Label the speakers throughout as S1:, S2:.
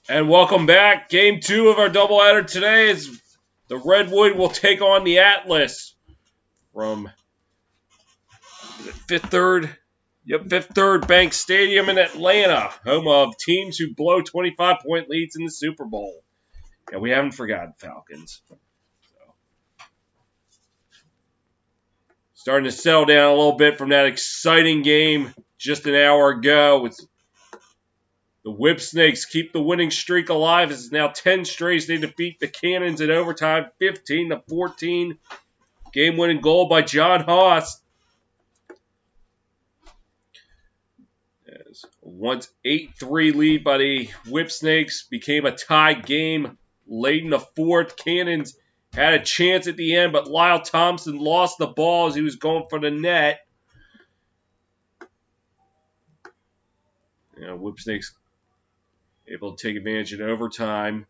S1: And welcome back. Game 2 of our doubleheader today is the Redwood will take on the Atlas from Fifth Third Bank Stadium in Atlanta, home of teams who blow 25-point leads in the Super Bowl. And we haven't forgotten Falcons. Starting to settle down a little bit from that exciting game just an hour ago. The Whip Snakes keep the winning streak alive. It's now 10 straight. They defeat the Cannons in overtime, 15-14. Game-winning goal by John Haas. Once 8-3 lead by the Whip Snakes became a tied game late in the fourth. Cannons had a chance at the end, but Lyle Thompson lost the ball as he was going for the net. Whip Snakes able to take advantage in overtime.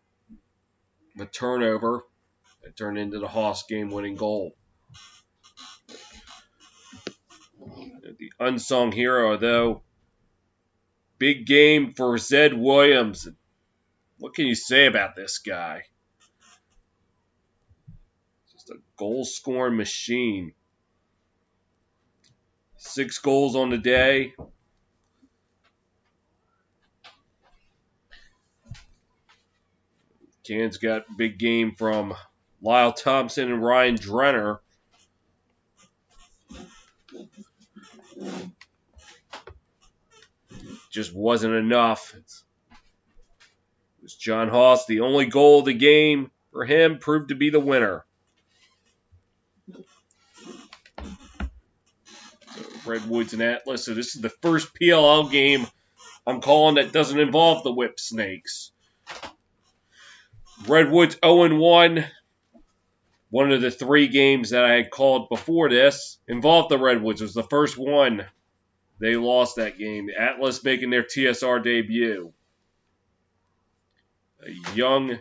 S1: The turnover that turned into the Haas game-winning goal. The unsung hero, though, big game for Zed Williams. What can you say about this guy? Just a goal-scoring machine. 6 goals on the day. Cans got a big game from Lyle Thompson and Ryan Drenner. Just wasn't enough. It was John Haas. The only goal of the game for him proved to be the winner. So Redwoods and Atlas. So this is the first PLL game I'm calling that doesn't involve the Whip Snakes. Redwoods 0-1. One of the 3 games that I had called before this involved the Redwoods. It was the first one. They lost that game. The Atlas making their TSR debut. A young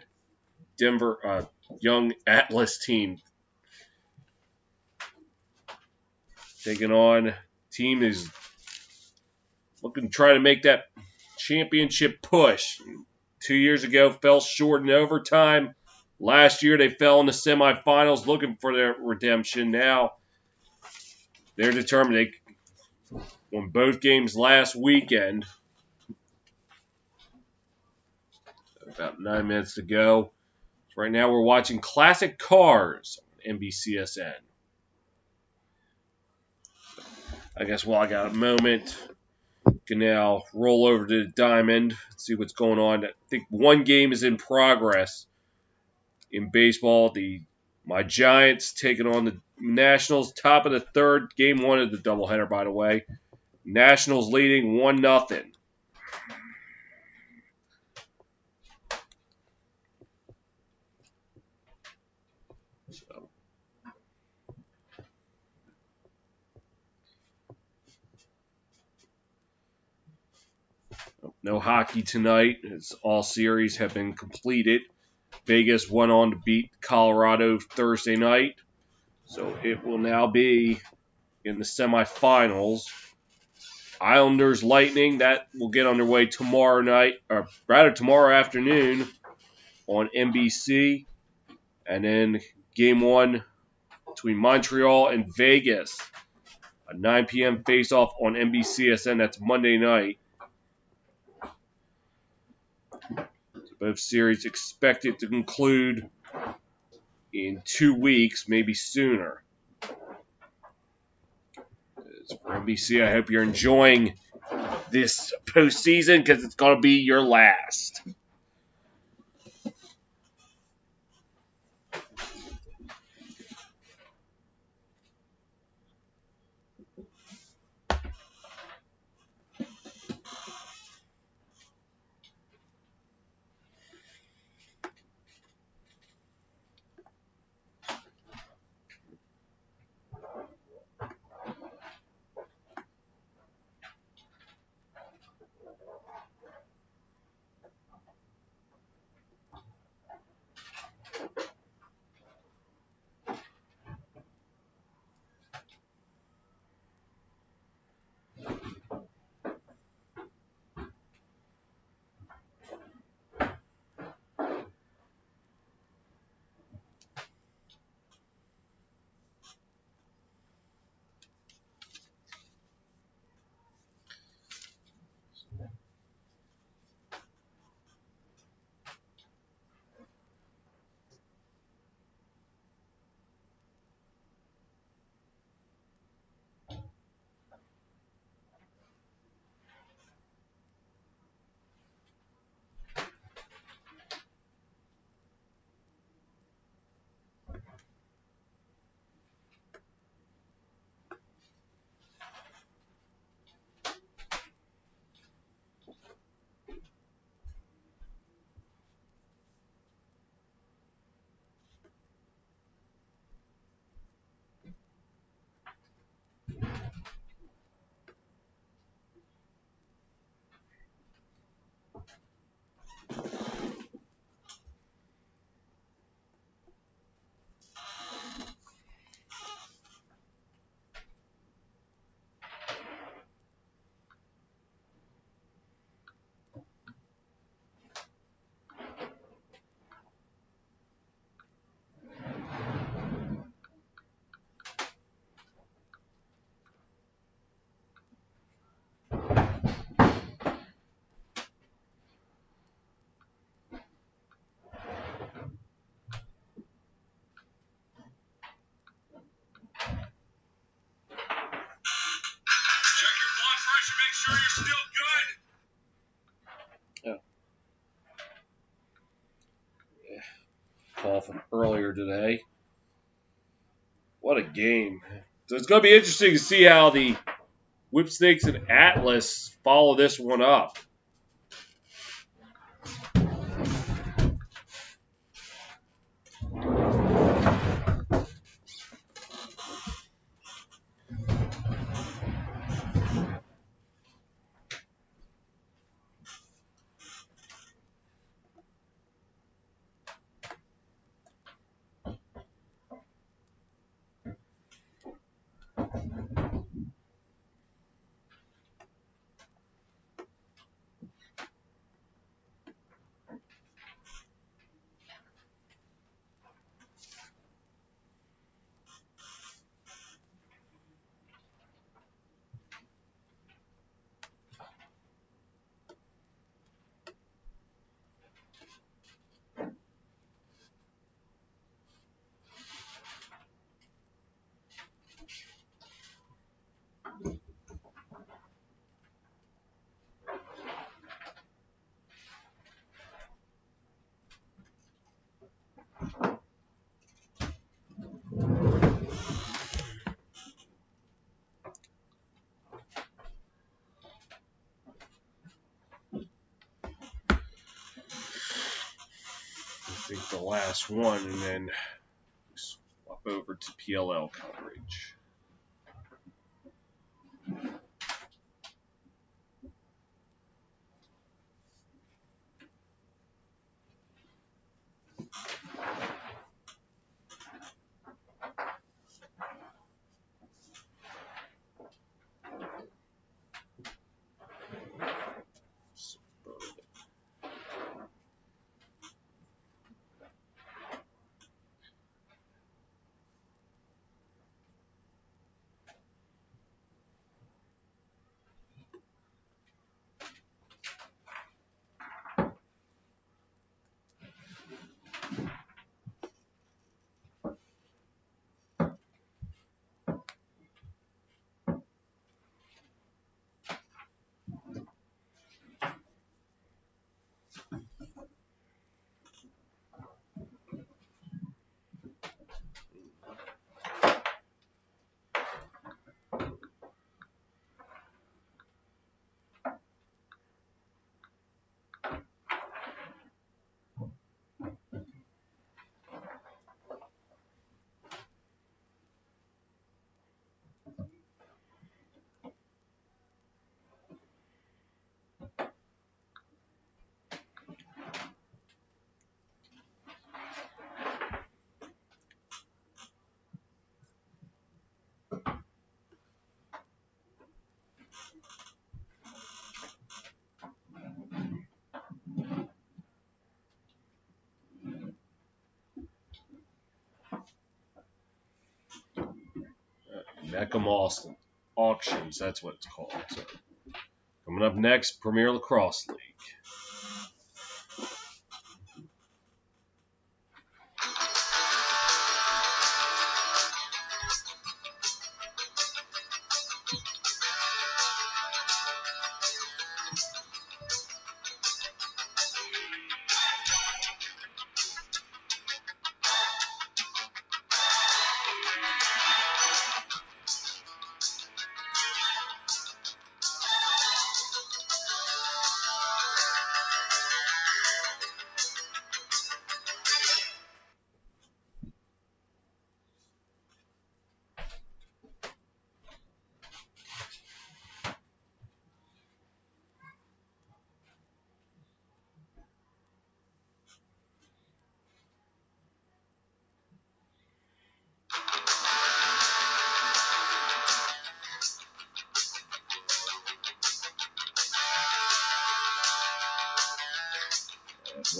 S1: Atlas team taking on team is looking to try to make that championship push. 2 years ago, fell short in overtime. Last year, they fell in the semifinals looking for their redemption. Now, they're determined. They won both games last weekend. About 9 minutes to go. Right now, we're watching Classic Cars on NBCSN. I guess while I got a moment, can now roll over to the diamond, see what's going on. I think one game is in progress in baseball. My Giants taking on the Nationals, top of the third. Game 1 of the doubleheader, by the way. Nationals leading 1-0. No hockey tonight, as all series have been completed. Vegas went on to beat Colorado Thursday night, so it will now be in the semifinals. Islanders Lightning, that will get underway tomorrow night, or rather tomorrow afternoon on NBC. And then game 1 between Montreal and Vegas, a 9 p.m. face-off on NBCSN. That's Monday night. Both series expected to conclude in 2 weeks, maybe sooner. For NBC, I hope you're enjoying this postseason because it's going to be your last. Call from earlier today. What a game. So it's going to be interesting to see how the Whipsnakes and Atlas follow this one up. I think the last one, and then swap over to PLL coverage. Meckham Austin Auctions, that's what it's called. So, coming up next, Premier Lacrosse League.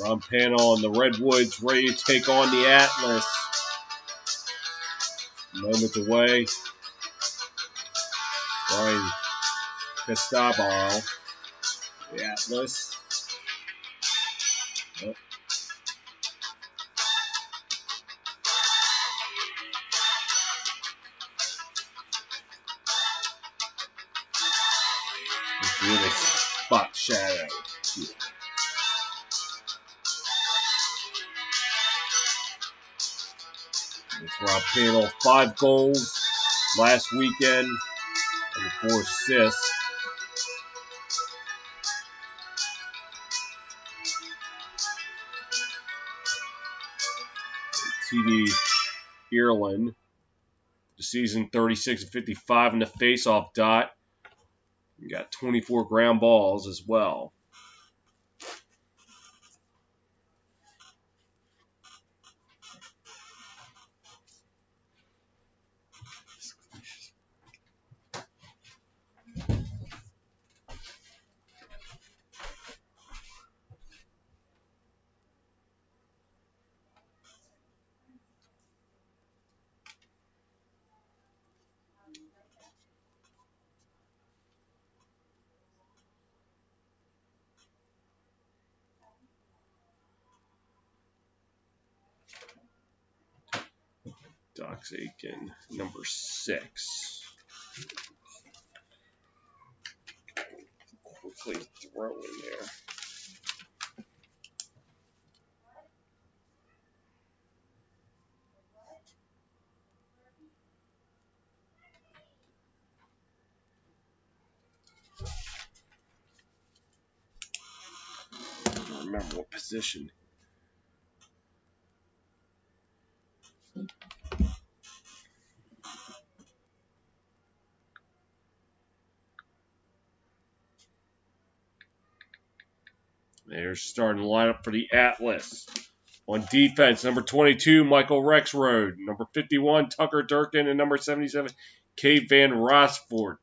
S1: Ron Panel and the Redwoods ready to take on the Atlas. Moments away. Brian Cristobal, the Atlas. Oh. He's doing a spot shadow. Yeah. It's Rob Panel, 5 goals last weekend and 4 assists. TD Ireland, the season 36-55 in the face-off dot. You got 24 ground balls as well. Dox Aiken, number 6. Quickly throw in there. I don't remember what position. There's starting lineup for the Atlas. On defense, number 22, Michael Rexroad. Number 51, Tucker Durkin. And number 77, Kate Van Rosford.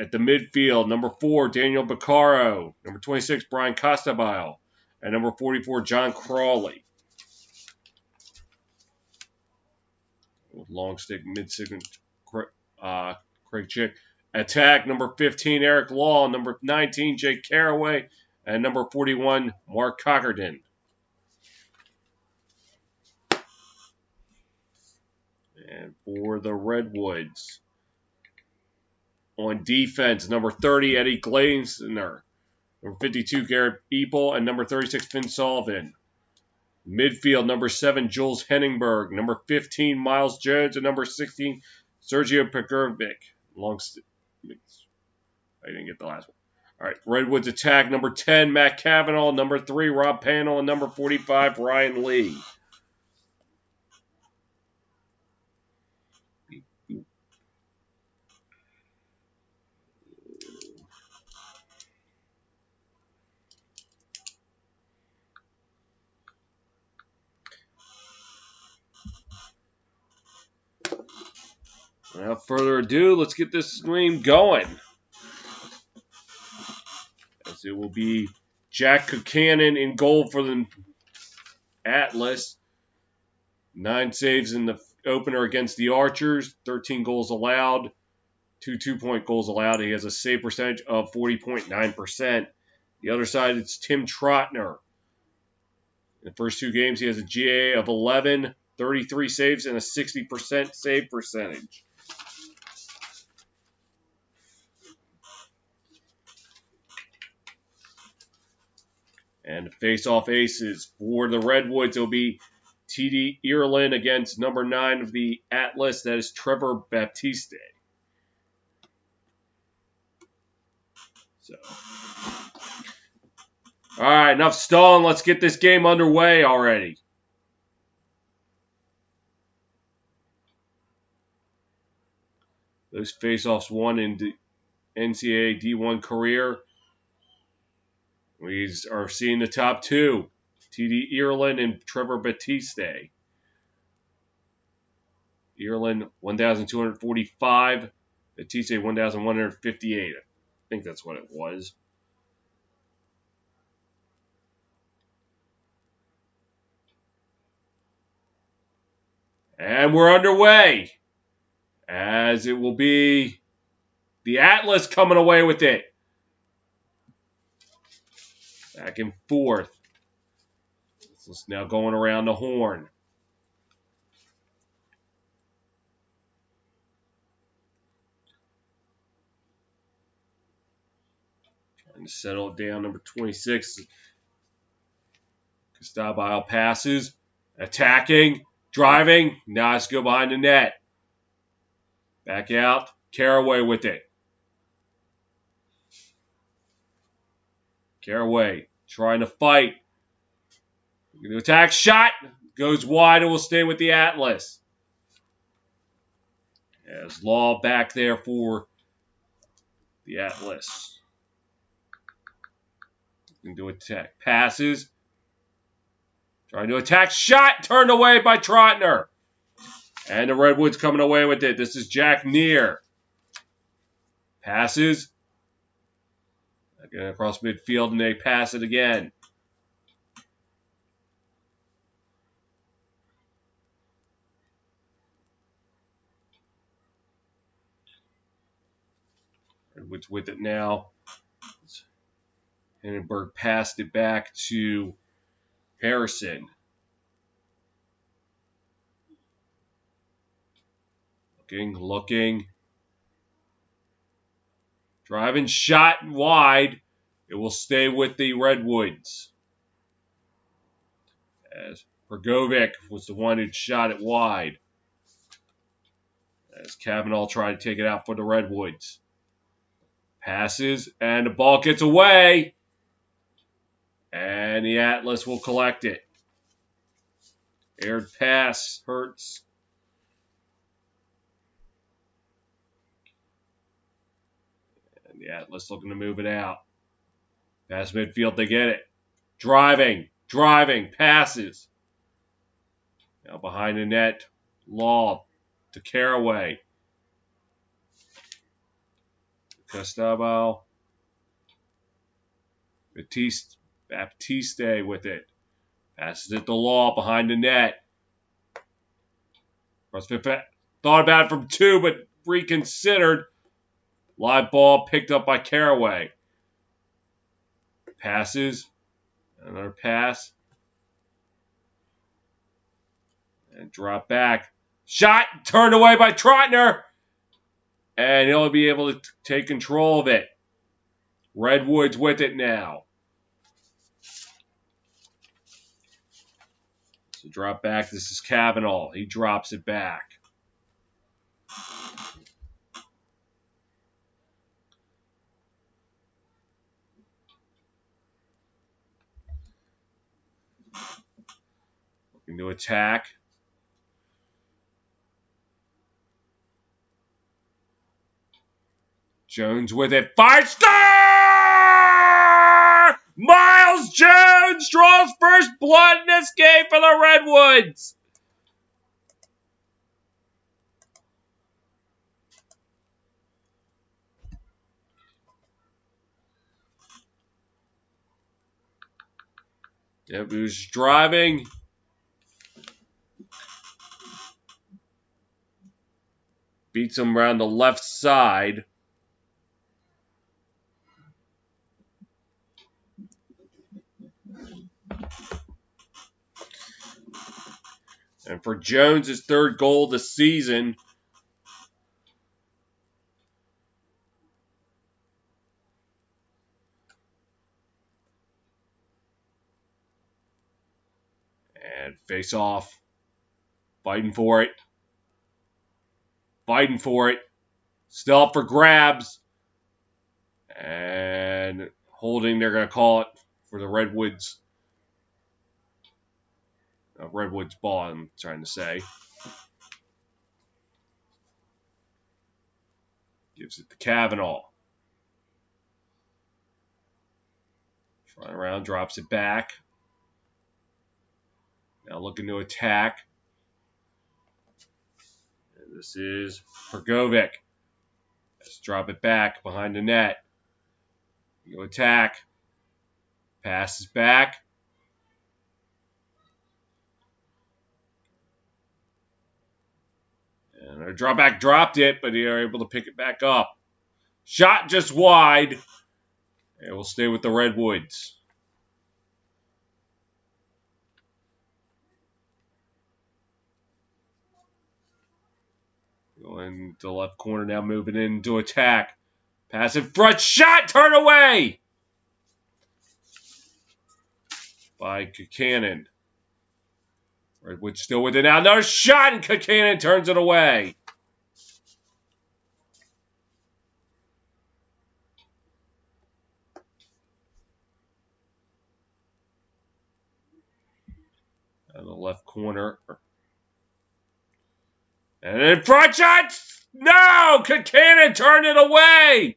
S1: At the midfield, number 4, Daniel Beccaro. Number 26, Brian Costabile. And number 44, John Crawley. With long stick, mid-stick, Craig Chick. Attack, number 15, Eric Law. Number 19, Jake Caraway. And number 41, Mark Cocherdon. And for the Redwoods, on defense, number 30, Eddie Glazner. Number 52, Garrett Eaple. And number 36, Finn Sullivan. Midfield, number 7, Jules Henningberg. Number 15, Miles Jones. And number 16, Sergio Pegrovic. I didn't get the last one. All right, Redwoods attack, number 10, Matt Cavanaugh. Number 3, Rob Panel. And number 45, Ryan Lee. Without further ado, let's get this game going. As it will be Jack Buchanan in goal for the Atlas. 9 saves in the opener against the Archers, 13 goals allowed, 2 2-point goals allowed. He has a save percentage of 40.9%. The other side, it's Tim Trotner. In the first 2 games, he has a GA of 11, 33 saves, and a 60% save percentage. And the face-off aces for the Redwoods, it'll be TD Ireland against number 9 of the Atlas. That is Trevor Baptiste. So, all right, enough stalling. Let's get this game underway already. Those face-offs won in the NCAA D1 career. We are seeing the top 2, TD Ireland and Trevor Baptiste. Ireland 1,245, Baptiste 1,158. I think that's what it was. And we're underway, as it will be the Atlas coming away with it. Back and forth. This is now going around the horn. Trying to settle it down. Number 26. Cristobal passes. Attacking. Driving. Now let's go behind the net. Back out. Caraway with it. Caraway trying to fight. The attack shot goes wide and will stay with the Atlas. As Law back there for the Atlas. Into attack. Passes. Trying to attack. Shot turned away by Trotner. And the Redwoods coming away with it. This is Jack Neer. Passes. Again across midfield and they pass it again. Redwoods with it now. Hindenburg passed it back to Harrison. Looking. Driving shot wide. It will stay with the Redwoods. As Pergovic was the one who shot it wide. As Kavanaugh tried to take it out for the Redwoods. Passes, and the ball gets away. And the Atlas will collect it. Aired pass hurts. And the Atlas looking to move it out. Pass midfield, they get it. Driving, passes. Now behind the net, Law to Caraway. Cristobal. Baptiste with it. Passes it to Law behind the net. Thought about it from 2, but reconsidered. Live ball picked up by Caraway. Passes. Another pass. And drop back. Shot turned away by Trotner. And he'll be able to take control of it. Redwoods with it now. So drop back. This is Kavanaugh. He drops it back. Looking to attack. Jones with it. Fire star! Miles Jones draws first blood in this game for the Redwoods. Yep, he was driving. beats him around the left side. And for Jones, his third goal of the season. And face off. Fighting for it. Fighting for it. Still up for grabs. And holding, they're going to call it for the Redwoods. Redwoods ball, I'm trying to say. Gives it to Kavanaugh. Flying around, drops it back. Now looking to attack. And this is Pergovic. Let's drop it back behind the net. Go attack. Passes back. And our drawback dropped it, but they are able to pick it back up. Shot just wide. And we'll stay with the Redwoods. Going to the left corner now, moving into attack. Pass in front. Shot! Turn away! By Kakanen. Redwoods still with it now. Another shot, and Kakanen turns it away. On the left corner. And in front shot! No! Kakanen turned it away!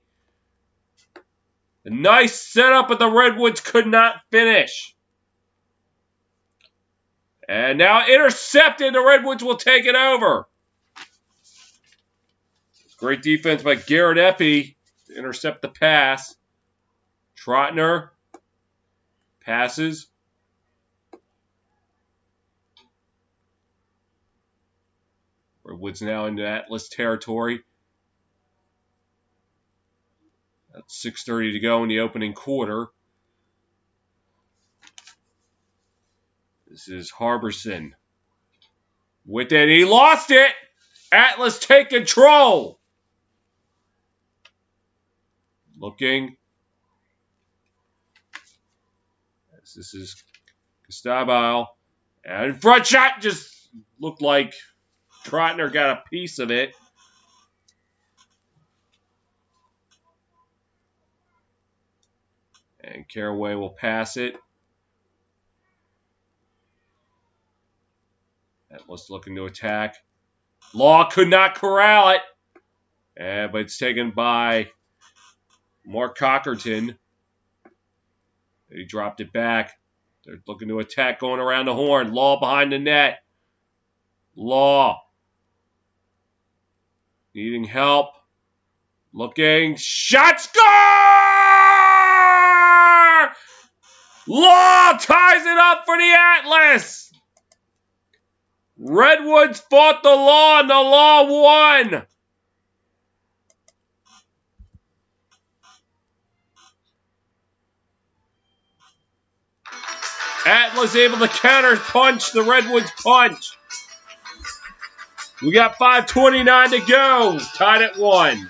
S1: A nice setup, but the Redwoods could not finish. And now intercepted. The Redwoods will take it over. Great defense by Garrett Eppy to intercept the pass. Trotner passes. Redwoods now into Atlas territory. That's 6:30 to go in the opening quarter. This is Harbison. With it, he lost it. Atlas take control. Looking. This is Gustavo. And front shot just looked like Trotner got a piece of it. And Caraway will pass it. Atlas looking to attack. Law could not corral it. But it's taken by Mark Cockerton. He dropped it back. They're looking to attack going around the horn. Law behind the net. Law. Needing help. Looking. Shot! Score! Law ties it up for the Atlas. Redwoods fought the Law and the Law won. Atlas able to counter punch the Redwoods punch. We got 5:29 to go. Tied at 1.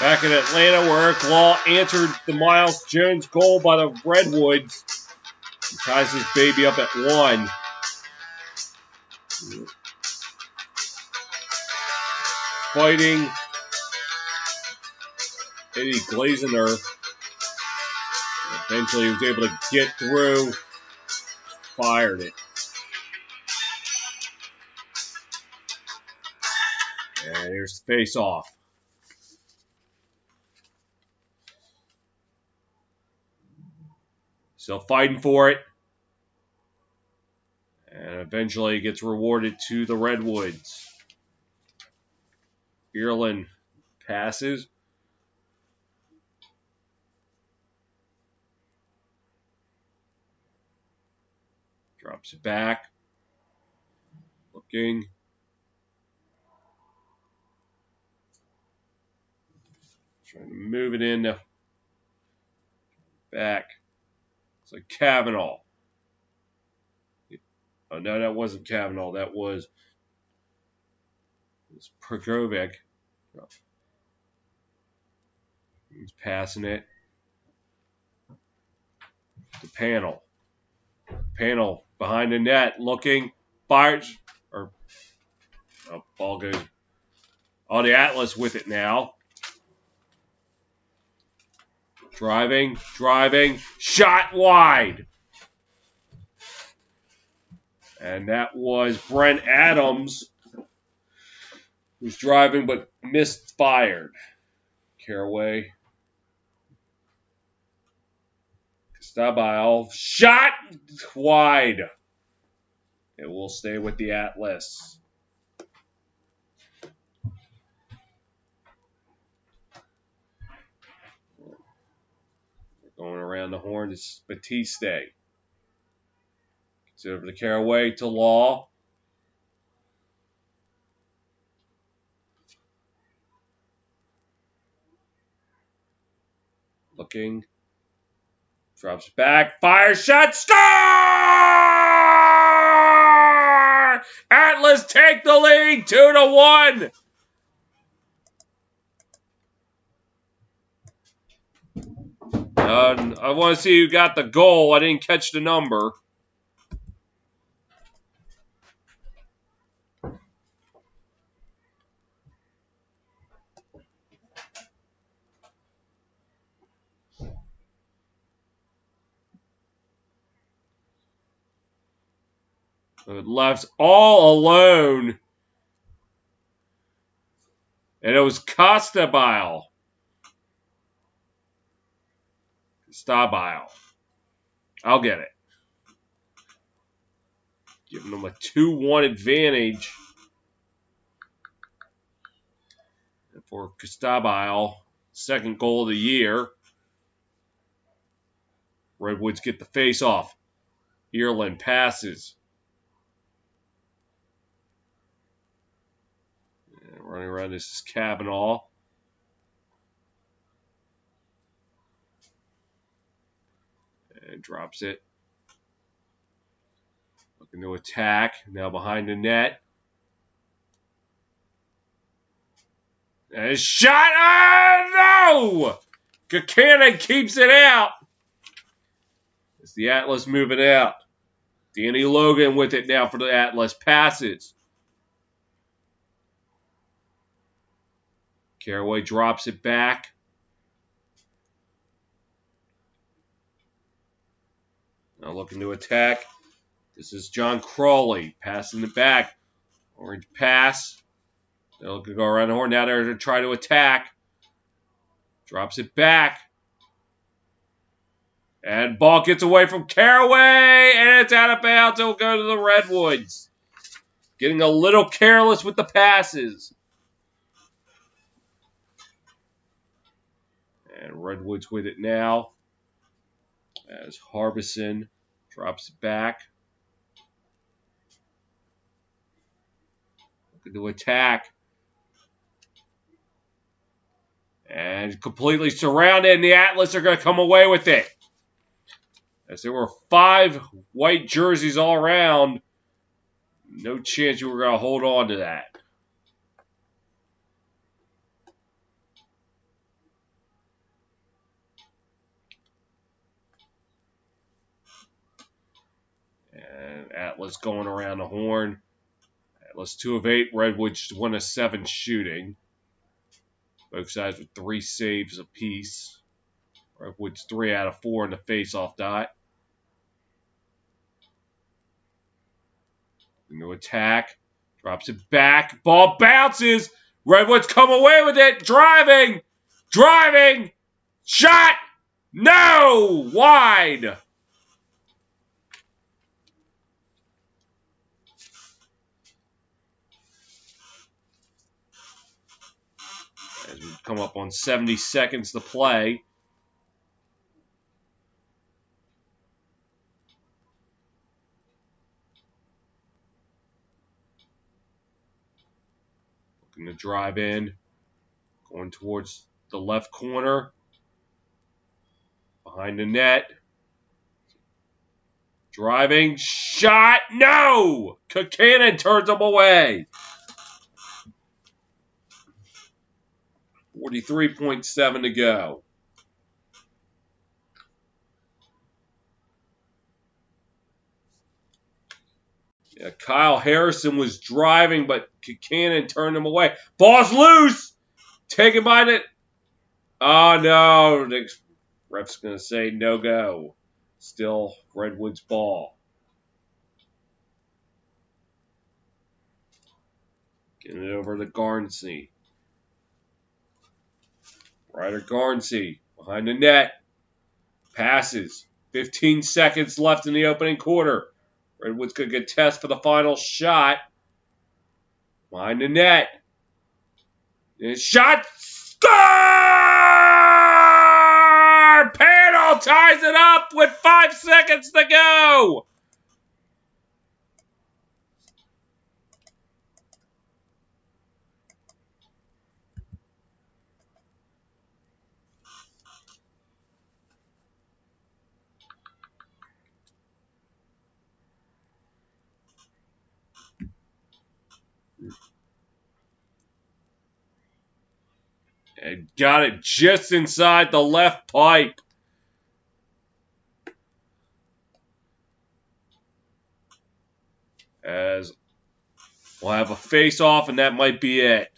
S1: Back in Atlanta, where Eric Law answered the Miles Jones goal by the Redwoods. He ties his baby up at 1. Fighting Eddie Glazner. Eventually, he was able to get through. Fired it. And here's the face-off. Still fighting for it. And eventually gets rewarded to the Redwoods. Ireland passes. Drops it back. Looking. Trying to move it in the back. It's like Kavanaugh. Oh, no, that wasn't Kavanaugh. That was Prokovic. He's passing it. The panel. Panel behind the net. Looking. Fires. Or, ball goes. Oh, the Atlas with it now. Driving. Shot wide. And that was Brent Adams, who's driving but misfired. Caraway. Stabile. Shot wide. It will stay with the Atlas. Going around the horn is Batiste. Gets it over to Caraway to Law. Looking. Drops back. Fire shot. Score! Atlas take the lead 2-1. I want to see who got the goal. I didn't catch the number. Left all alone. And it was Stabile. I'll get it. Giving them a 2-1 advantage. And for Stabile, second goal of the year. Redwoods get the face-off. Ireland passes. And running around, this is Kavanaugh. And drops it. Looking to attack. Now behind the net. And a shot! Oh, no! Buchanan keeps it out. It's the Atlas moving out. Danny Logan with it now for the Atlas. Passes. Caraway drops it back. Now looking to attack. This is John Crawley passing it back. Orange pass. They're looking to go around the horn. Now they're to try to attack. Drops it back. And ball gets away from Caraway. And it's out of bounds. It'll go to the Redwoods. Getting a little careless with the passes. And Redwoods with it now. As Harbison drops it back. Looking to attack. And completely surrounded, and the Atlas are going to come away with it. As there were 5 white jerseys all around, no chance you were going to hold on to that. And Atlas going around the horn. Atlas 2 of 8. Redwoods 1 of 7 shooting. Both sides with 3 saves apiece. Redwoods 3 out of 4 in the face-off dot. Into attack. Drops it back. Ball bounces. Redwoods come away with it. Driving. Driving. Shot. No. Wide. As we come up on 70 seconds to play. Looking to drive in. Going towards the left corner. Behind the net. Driving. Shot. No. Buchanan turns him away. 43.7 to go. Yeah, Kyle Harrison was driving, but Buchanan turned him away. Ball's loose. Taken by the... Oh, no. The ref's going to say no go. Still Redwoods ball. Getting it over to Garnsey. Ryder Garnsey behind the net. Passes. 15 seconds left in the opening quarter. Redwoods going to contest for the final shot. Behind the net. And shot. Score! Panel ties it up with 5 seconds to go. And got it just inside the left pipe. As we'll have a face-off, and that might be it.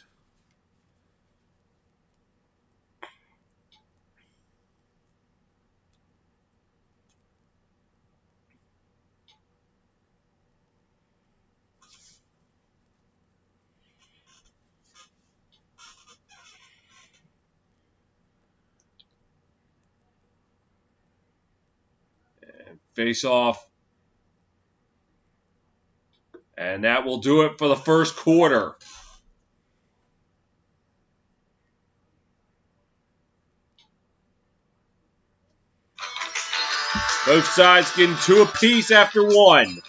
S1: And face-off. And that will do it for the first quarter. Both sides getting 2 apiece after 1.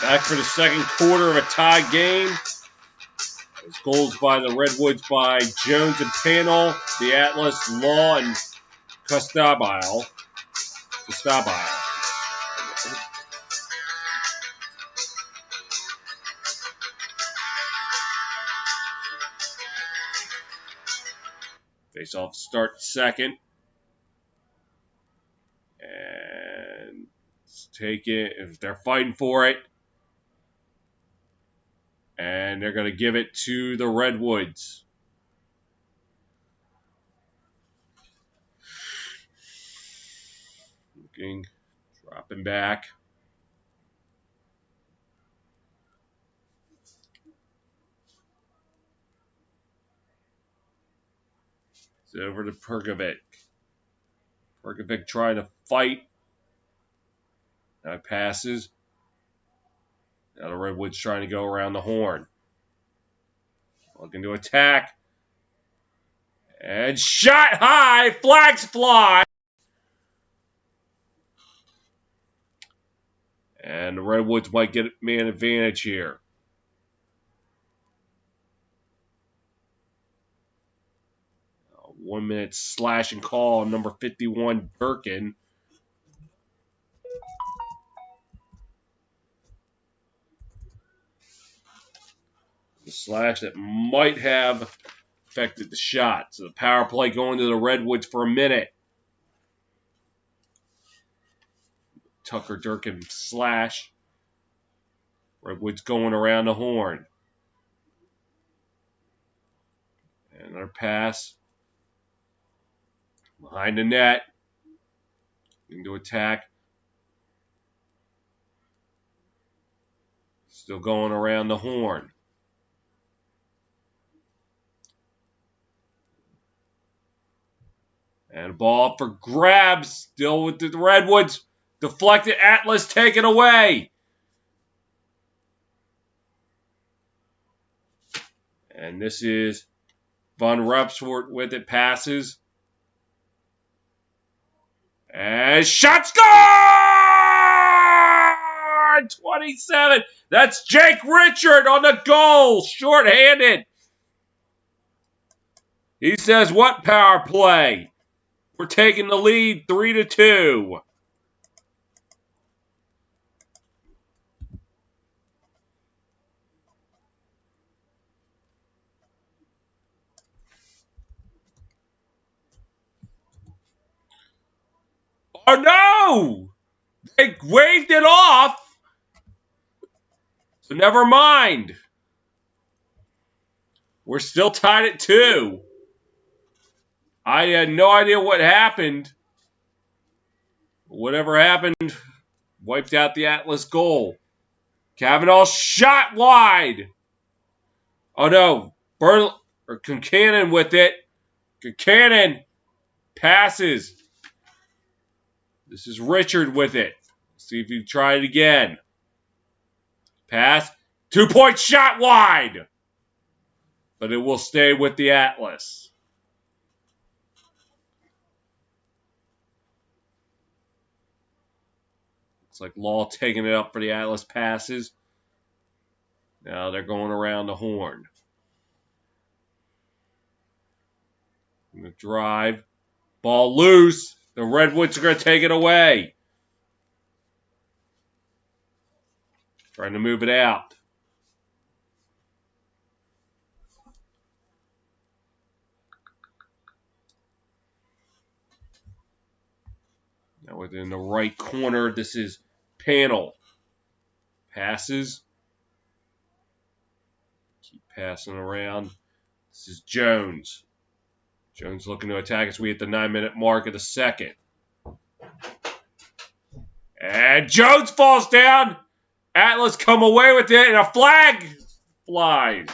S1: Back for the second quarter of a tie game. Those goals by the Redwoods by Jones and Panel, the Atlas, Law, and Costabile. Face off start second. And let's take it if they're fighting for it. And they're going to give it to the Redwoods. Looking, dropping back. It's over to Perkovic. Perkovic trying to fight. Now it passes. Now the Redwoods trying to go around the horn. Looking to attack. And shot high. Flags fly. And the Redwoods might get man advantage here. A 1 minute slash and call on number 51, Durkin. The slash that might have affected the shot. So the power play going to the Redwoods for a minute. Tucker Durkin slash. Redwoods going around the horn. And another pass. Behind the net. Into attack. Still going around the horn. And ball for grabs. Still with the Redwoods. Deflected. Atlas taken away. And this is Von Repsfort with it. Passes. And shot score! 27. That's Jake Richard on the goal. Short-handed. He says, what power play? We're taking the lead 3-2. Oh, no! They waved it off. So never mind. We're still tied at 2. I had no idea what happened. Whatever happened wiped out the Atlas goal. Kavanaugh shot wide. Oh, no. Concannon with it. Concannon passes. This is Richard with it. See if you try it again. Pass. 2-point shot wide. But it will stay with the Atlas. Looks like Law taking it up for the Atlas passes. Now they're going around the horn. The drive. Ball loose. The Redwoods are going to take it away. Trying to move it out. Now within the right corner, this is Panel. Passes. Keep passing around. This is Jones. Jones looking to attack as we hit the 9-minute mark of the second. And Jones falls down. Atlas come away with it, and a flag flies.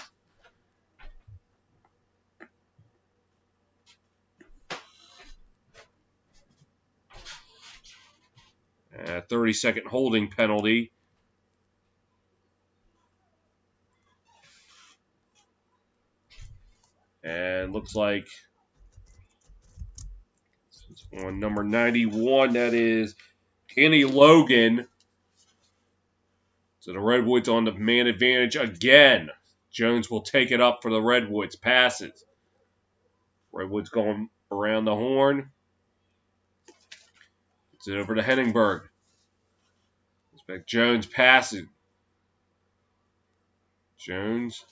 S1: A 30-second holding penalty. And looks like on number 91, that is Kenny Logan. So the Redwoods on the man advantage again. Jones will take it up for the Redwoods. Passes. Redwoods going around the horn. Gets it over to Henningberg. Back Jones passing. Jones.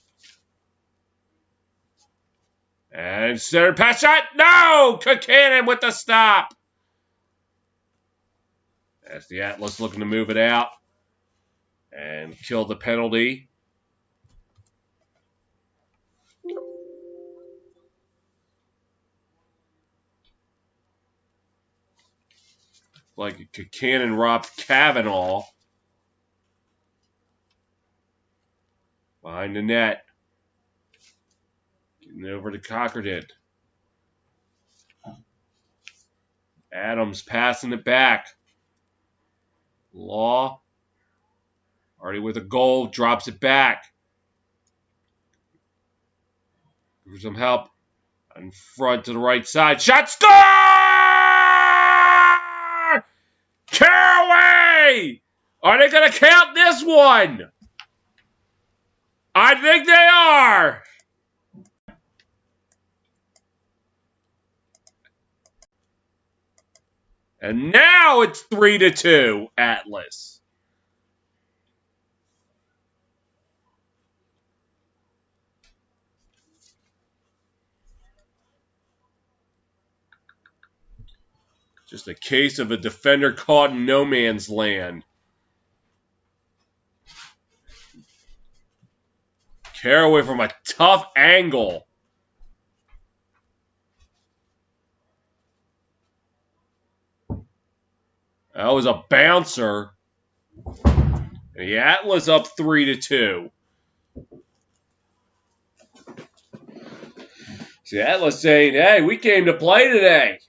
S1: And center pass shot. No! Buchanan with the stop. That's the Atlas looking to move it out and kill the penalty. Like Buchanan robbed Kavanaugh. Behind the net. Getting over to Cockerton. Adams passing it back. Law. Already with a goal. Drops it back. For some help. In front to the right side. Shot score! Caraway! Are they going to count this one? I think they are. And now it's 3-2, Atlas. Just a case of a defender caught in no man's land. Caraway from a tough angle. That was a bouncer. And the Atlas up 3-2. See, Atlas saying, hey, we came to play today.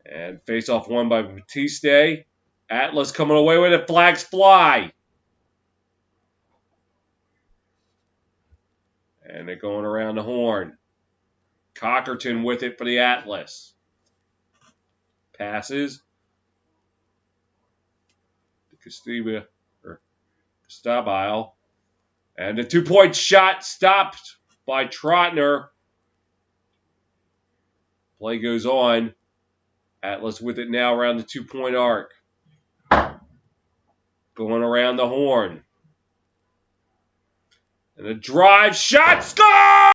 S1: And face-off won by Batiste. Atlas coming away with it. Flags fly. And they're going around the horn. Cockerton with it for the Atlas. Passes. Stabile. And the 2-point shot stopped by Trotner. Play goes on. Atlas with it now around the 2-point arc. Going around the horn. And a drive shot. Score!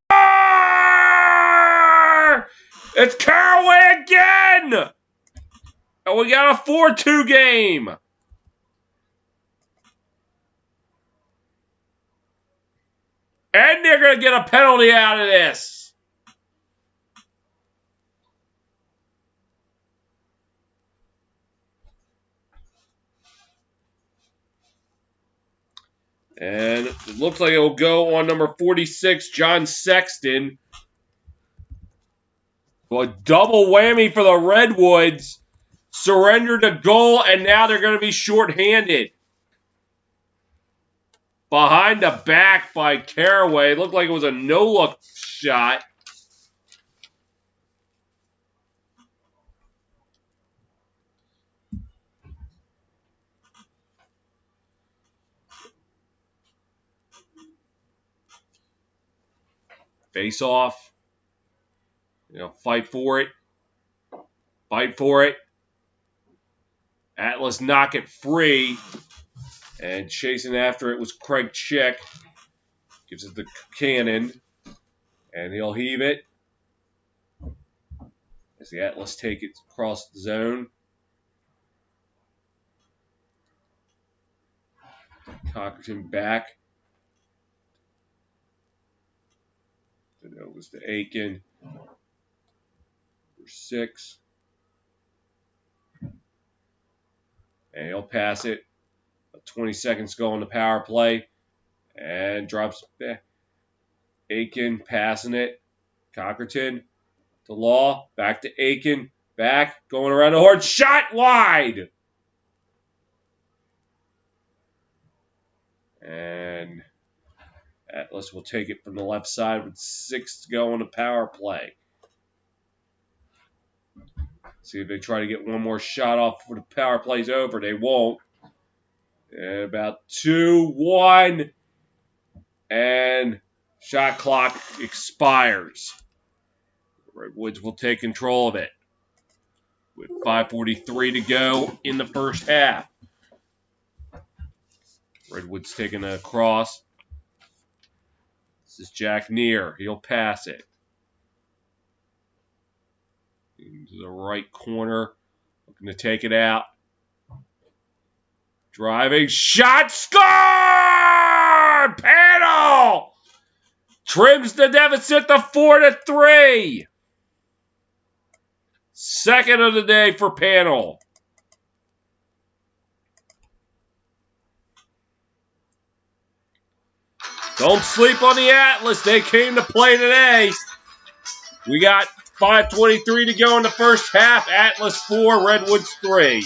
S1: It's Caraway again! And we got a 4-2 game. And they're going to get a penalty out of this. And it looks like it will go on number 46, John Sexton. Well, a double whammy for the Redwoods. Surrendered a goal, and now they're going to be shorthanded. Behind the back by Caraway. It looked like it was a no-look shot. Face off. Fight for it. Fight for it. Atlas knock it free. And chasing after it was Craig Chick. Gives it the cannon. And he'll heave it. As the Atlas take it across the zone. Cockerton back. Then it was to Aiken. For 6. And he'll pass it. 20 seconds go on the power play. And drops back. Aiken passing it. Cockerton to Law. Back to Aiken. Back. Going around the horn. Shot wide! And Atlas will take it from the left side with 6 to go on the power play. See if they try to get one more shot off before the power play's over. They won't. And about 2-1. And shot clock expires. Redwoods will take control of it. With 5:43 to go in the first half. Redwoods taking a cross. This is Jack Neer. He'll pass it. Into the right corner. Looking to take it out. Driving. Shot. Score! Panel! Trims the deficit to 4-3. Second of the day for Panel. Don't sleep on the Atlas. They came to play today. We got 5:23 to go in the first half. Atlas 4, Redwoods 3.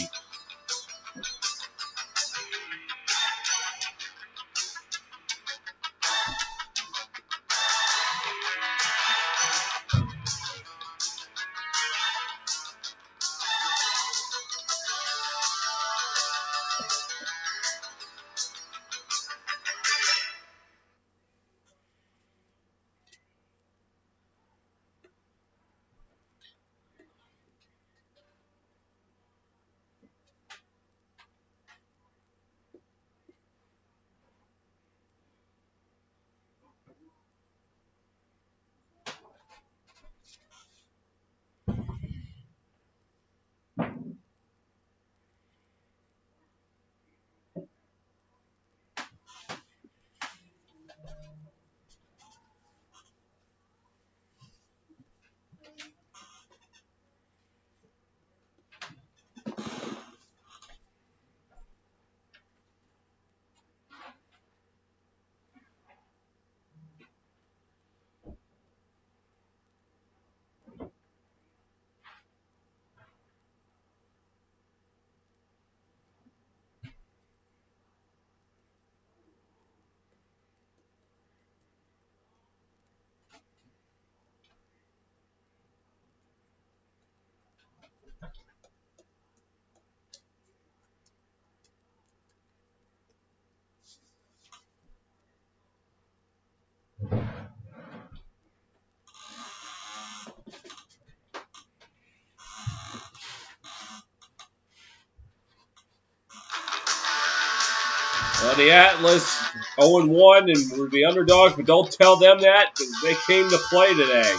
S1: Well, the Atlas 0-1, and we're the underdogs, but don't tell them that because they came to play today.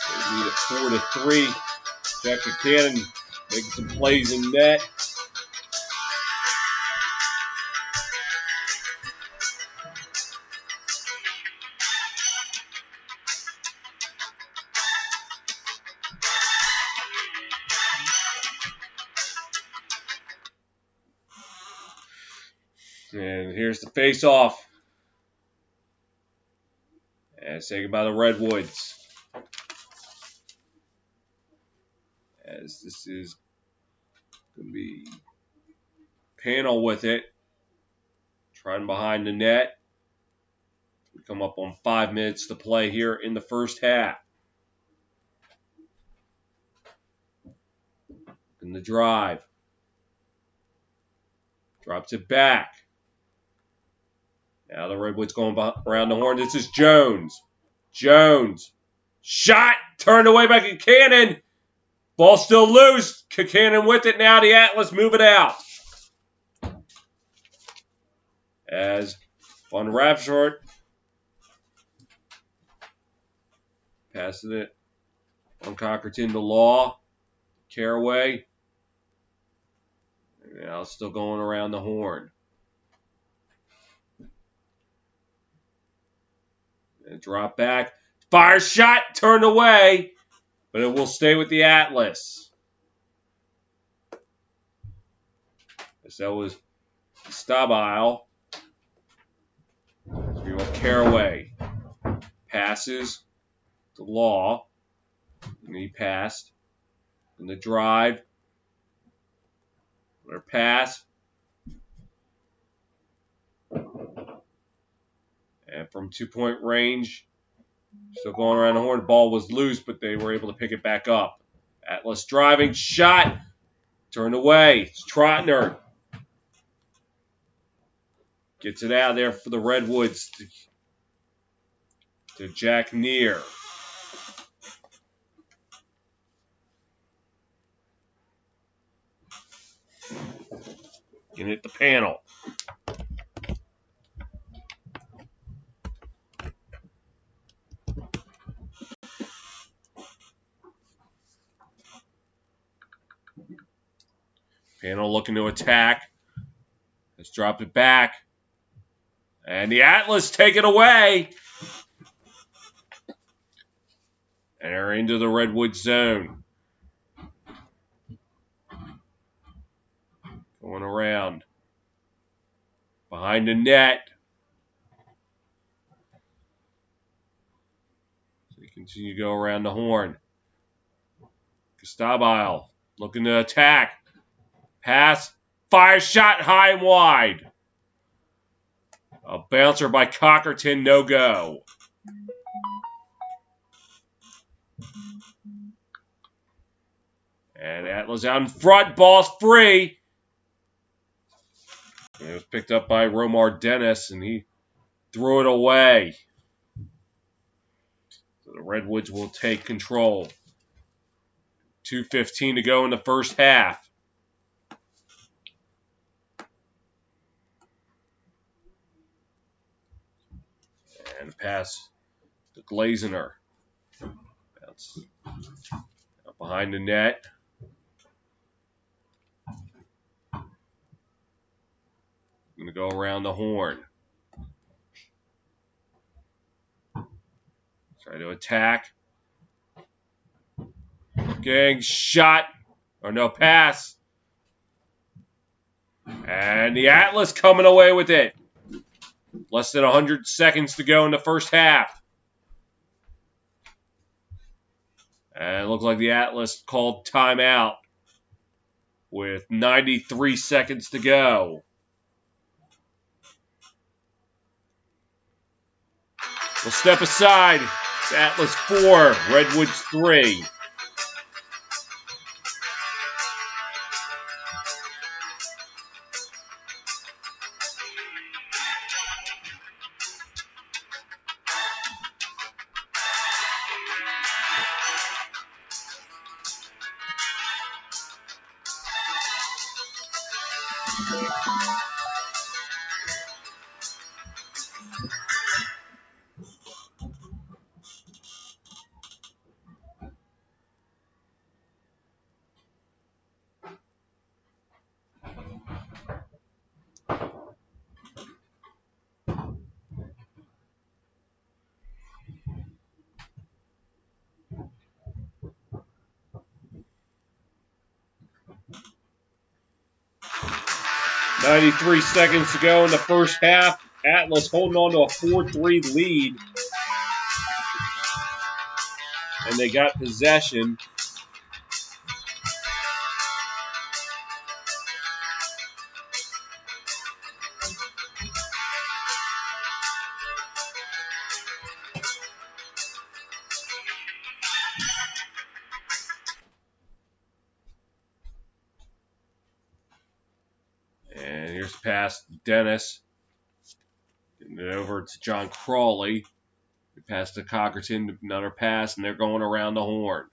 S1: They need a 4-3. Jack Cannon making some plays in net. And here's the face-off. And say goodbye to Redwoods. As this is going to be Panel with it. Trying behind the net. We come up on 5 minutes to play here in the first half. In the drive. Drops it back. Now the Redwoods going around the horn. This is Jones. Jones. Shot. Turned away by Concannon. Ball still loose. Concannon with it now. The Atlas move it out. As Von Rapshort passes it on Cockerton to Law. Caraway. Now still going around the horn. And drop back. Fire shot. Turned away. But it will stay with the Atlas. So that was Stabile. So we want Caraway. Passes to Law. And he passed. And the drive. Or pass. And from 2-point range, still going around the horn. The ball was loose, but they were able to pick it back up. Atlas driving. Shot. Turned away. It's Trotner. Gets it out of there for the Redwoods to Jack Neer. Can hit the panel. Panel looking to attack. Let's drop it back. And the Atlas take it away. And they're into the Redwood zone. Going around. Behind the net. So they continue to go around the horn. Stabile looking to attack. Pass. Fire shot high and wide. A bouncer by Cockerton, no go. And Atlas out in front, ball's free. And it was picked up by Romar Dennis, and he threw it away. So the Redwoods will take control. 2:15 to go in the first half. And pass to Glazner. That's behind the net. Going to go around the horn. Try to attack. Gang shot. Or no, pass. And the Atlas coming away with it. Less than 100 seconds to go in the first half. And it looks like the Atlas called timeout with 93 seconds to go. We'll step aside. It's Atlas 4, Redwoods 3. .93 seconds to go in the first half. Atlas holding on to a 4-3 lead. And they got possession. And here's the pass. Dennis And then over to John Crawley. They pass to Cockerton, another pass, and they're going around the horn.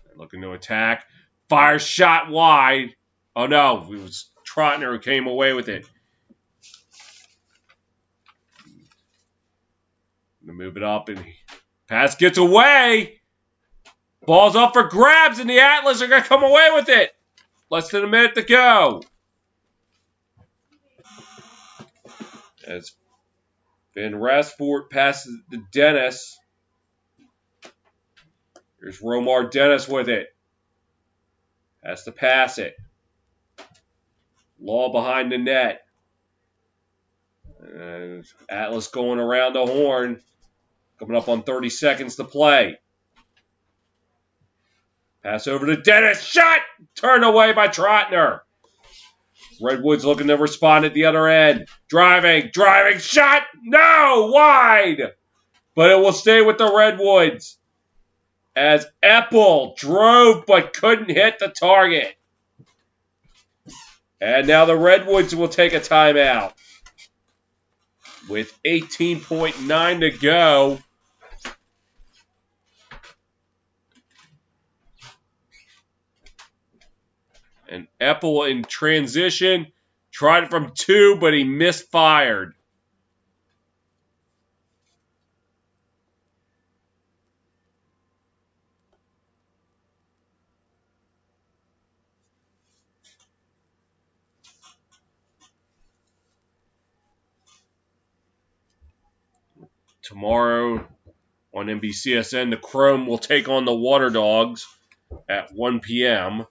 S1: They're looking to attack. Fire shot wide. Oh no, it was Trotner who came away with it. Gonna move it up, and pass gets away. Ball's up for grabs, and the Atlas are gonna come away with it. Less than a minute to go. As Van Rasfort passes to Dennis. Here's Romar Dennis with it. Has to pass it. Law behind the net. And Atlas going around the horn. Coming up on 30 seconds to play. Pass over to Dennis. Shot! Turned away by Trotner. Redwoods looking to respond at the other end. Driving, shot! No! Wide! But it will stay with the Redwoods. As Eppel drove but couldn't hit the target. And now the Redwoods will take a timeout. With 18.9 to go. And Eppel in transition. Tried it from 2, but he misfired. Tomorrow on NBCSN, the Chrome will take on the Water Dogs at 1 p.m.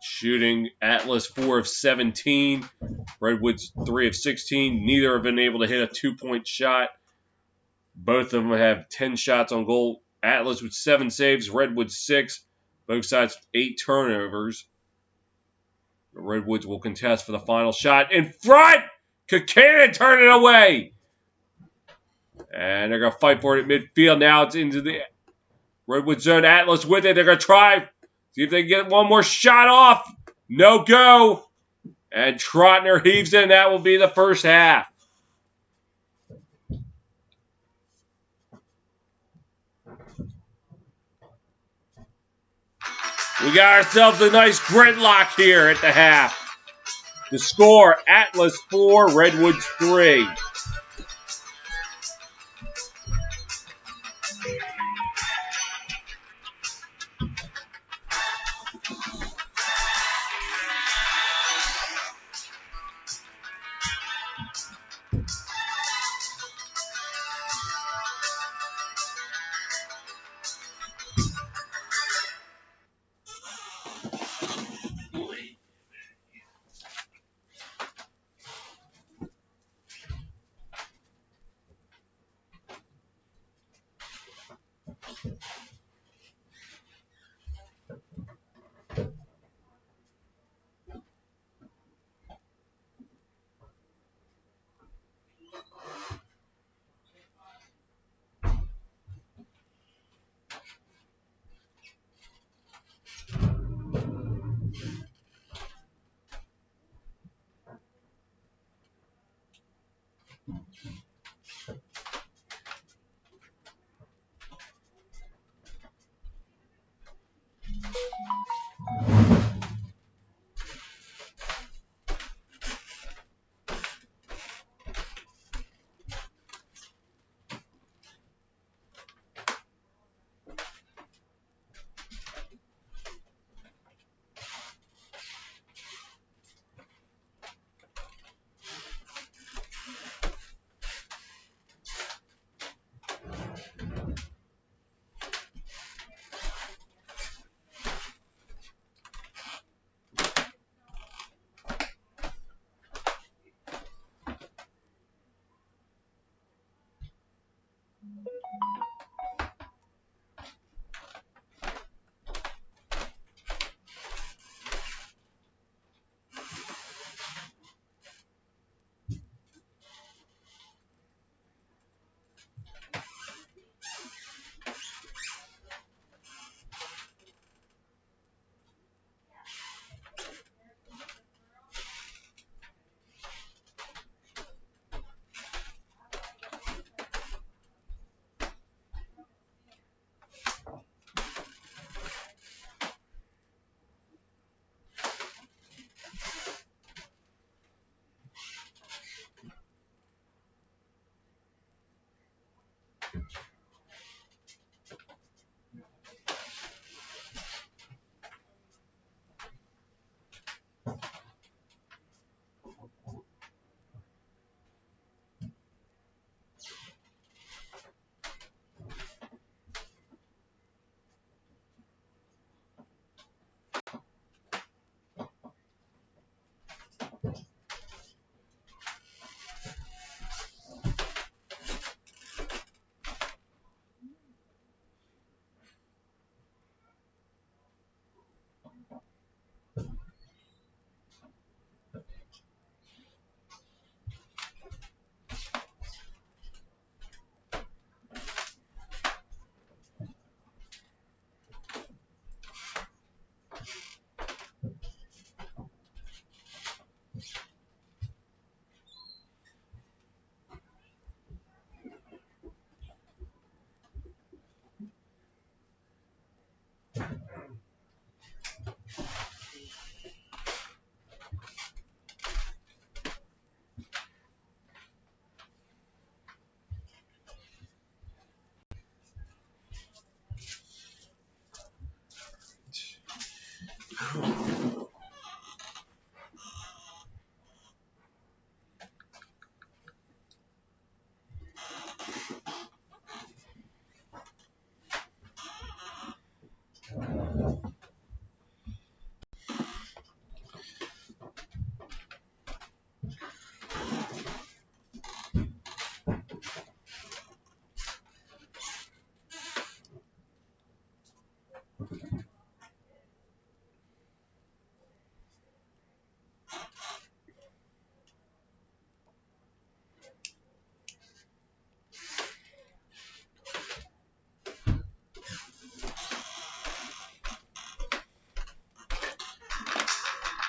S1: Shooting Atlas 4 of 17, Redwoods 3 of 16. Neither have been able to hit a 2-point shot. Both of them have 10 shots on goal. Atlas with 7 saves, Redwoods 6. Both sides 8 turnovers. The Redwoods will contest for the final shot. In front! Kikanen turn it away! And they're going to fight for it at midfield. Now it's into the Redwood zone. Atlas with it. They're going to try. See if they can get one more shot off. No go. And Trotner heaves in. That will be the first half. We got ourselves a nice gridlock here at the half. The score, Atlas 4, Redwoods 3.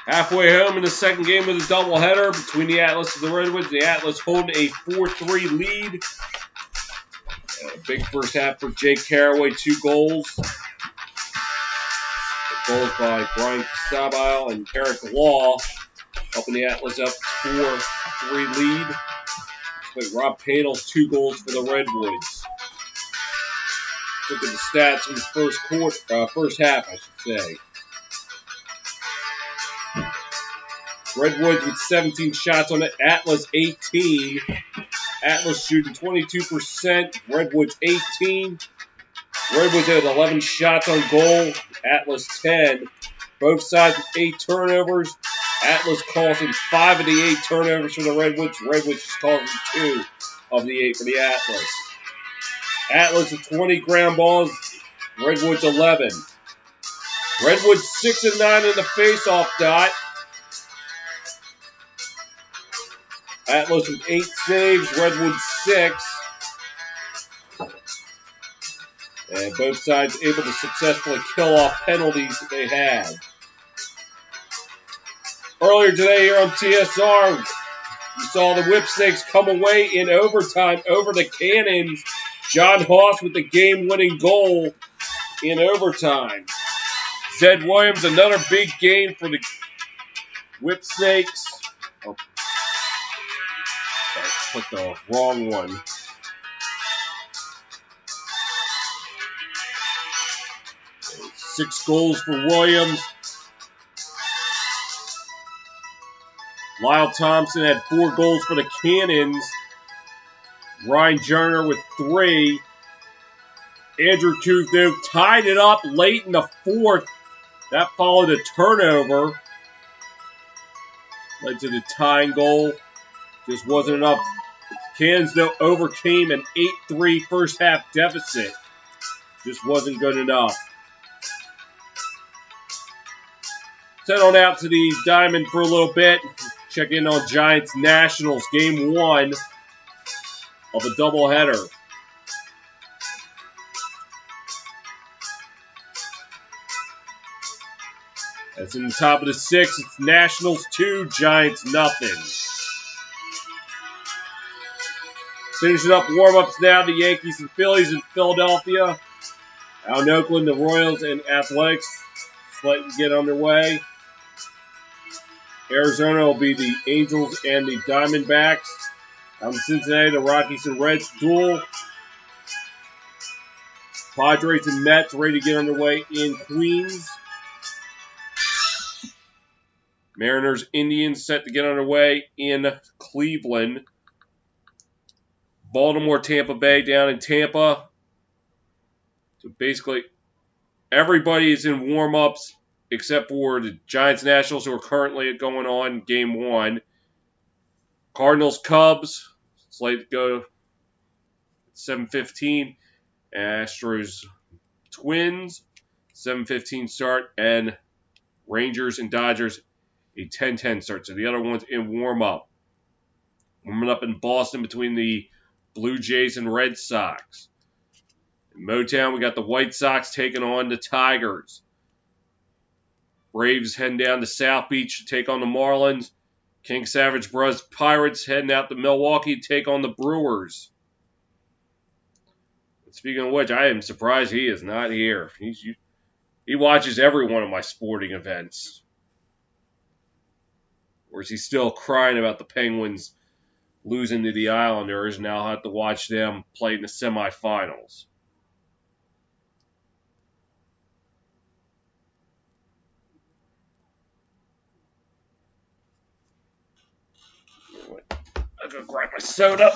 S1: Halfway home in the second game of the doubleheader between the Atlas and the Redwoods. The Atlas holding a 4-3 lead. A big first half for Jake Caraway, 2 goals. Goals by Brian Stabile and Eric Law, helping the Atlas up 4-3 lead. But Rob Panel's 2 goals for the Redwoods. Look at the stats from the first half, I should say. Redwoods with 17 shots on it. Atlas 18. Atlas shooting 22%. Redwoods 18. Redwoods had 11 shots on goal. Atlas 10. Both sides with 8 turnovers. Atlas causing 5 of the 8 turnovers for the Redwoods. Redwoods is causing 2 of the 8 for the Atlas. Atlas with 20 ground balls. Redwoods 11. Redwoods 6 and 9 in the face-off dot. Atlas with 8 saves, Redwoods 6. And both sides able to successfully kill off penalties that they had. Earlier today here on TSR, we saw the Whipsnakes come away in overtime over the Cannons. John Haas with the game-winning goal in overtime. Zed Williams, another big game for the Whipsnakes. Oh, I put the wrong one. Six goals for Williams. Lyle Thompson had 4 goals for the Cannons. Ryan Jerner with 3. Andrew Kuzno tied it up late in the 4th. That followed a turnover. Led to the tying goal. Just wasn't enough. Cannons, though, overcame an 8-3 first half deficit. Just wasn't good enough. Head on out to the Diamond for a little bit. Check in on Giants Nationals, game 1 of a doubleheader. That's in the top of the 6th. It's Nationals 2, Giants nothing. Finishing up warm-ups now, the Yankees and Phillies in Philadelphia. Out in Oakland, the Royals and Athletics slightly get underway. Arizona will be the Angels and the Diamondbacks. Out in Cincinnati, the Rockies and Reds duel. Padres and Mets ready to get underway in Queens. Mariners, Indians set to get underway in Cleveland. Baltimore, Tampa Bay down in Tampa. So basically, everybody is in warm-ups except for the Giants Nationals, who are currently going on game 1. Cardinals, Cubs, slated to go at 7:15. Astros, Twins, 7:15 start. And Rangers and Dodgers, a 10:10 start. So the other one's in warm-up. Warming up in Boston between the Blue Jays and Red Sox. In Motown, we got the White Sox taking on the Tigers. Braves heading down to South Beach to take on the Marlins. King Savage Bros Pirates heading out to Milwaukee to take on the Brewers. Speaking of which, I am surprised he is not here. He watches every one of my sporting events. Or is he still crying about the Penguins losing to the Islanders? Now I'll have to watch them play in the semifinals. I'm gonna grab my soda.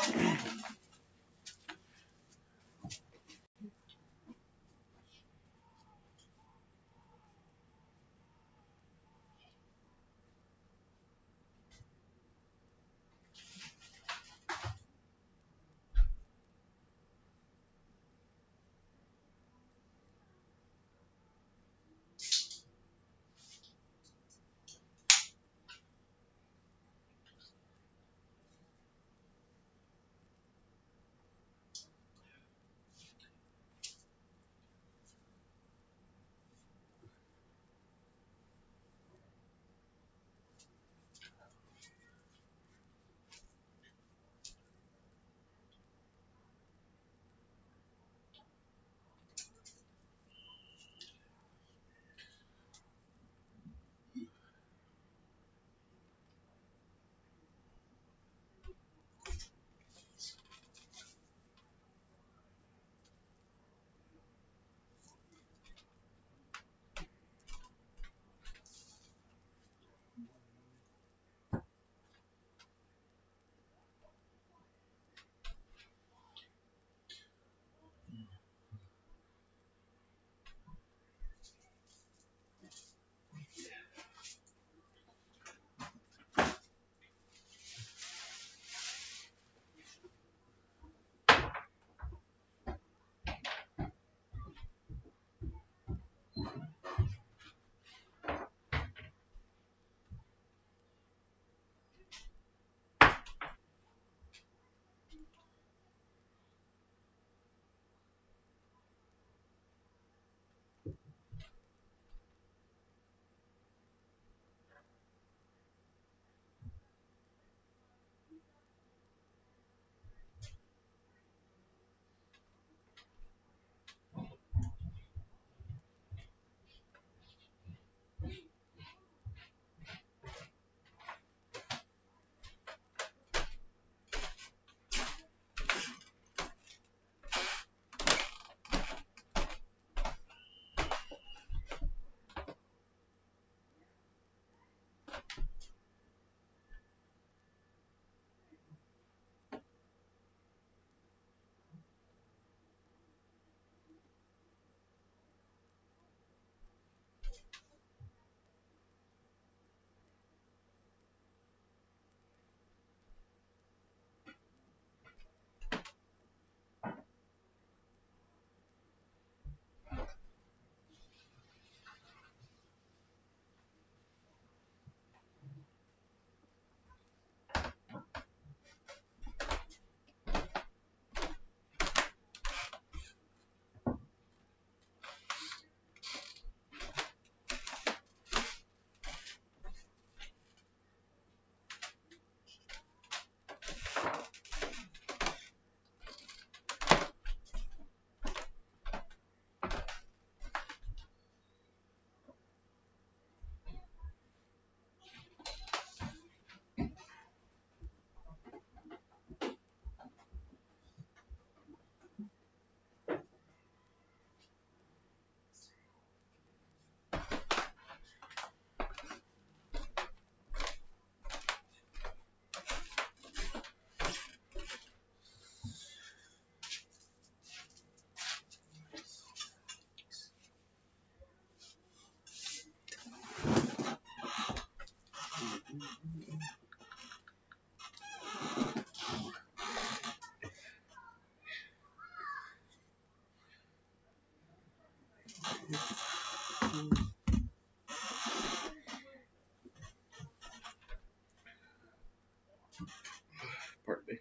S1: Pardon me.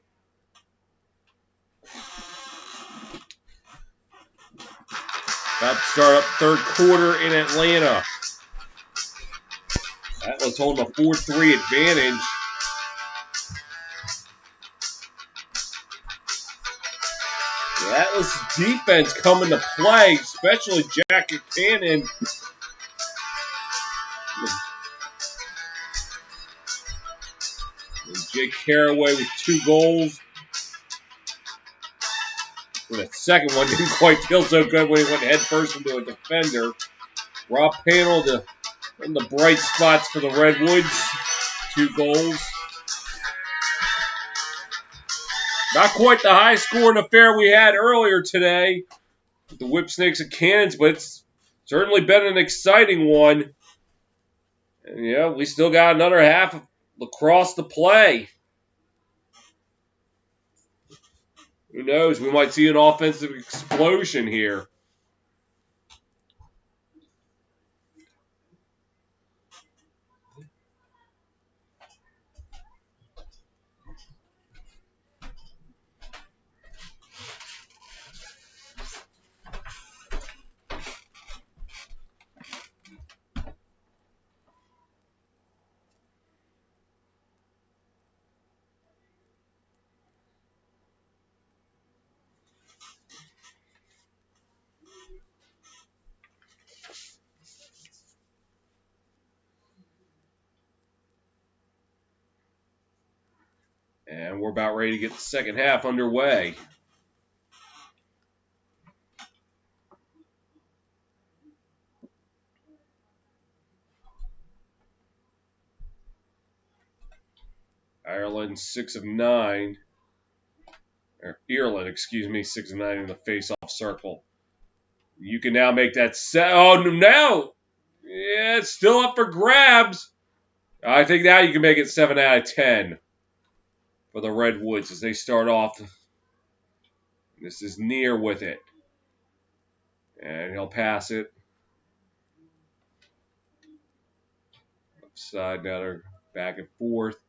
S1: About to start up third quarter in Atlanta. Atlas holding a 4-3 advantage. The Atlas defense coming to play, especially Jacket Cannon. And Jake Caraway with 2 goals. And that second one didn't quite feel so good when he went head first into a defender. Rob Panel on the bright spots for the Redwoods. 2 goals. Not quite the high-scoring affair we had earlier today with the Whip Snakes and Cannons, but it's certainly been an exciting one. And yeah, we still got another half of lacrosse to play. Who knows? We might see an offensive explosion here. And we're about ready to get the second half underway. Ireland 6 of 9. Or Ireland, excuse me, 6 of 9 in the face-off circle. You can now make that oh no! Yeah, it's still up for grabs. I think now you can make it 7 out of 10 for the Redwoods as they start off. This is near with it. And he'll pass it. Upside, now they're back and forth.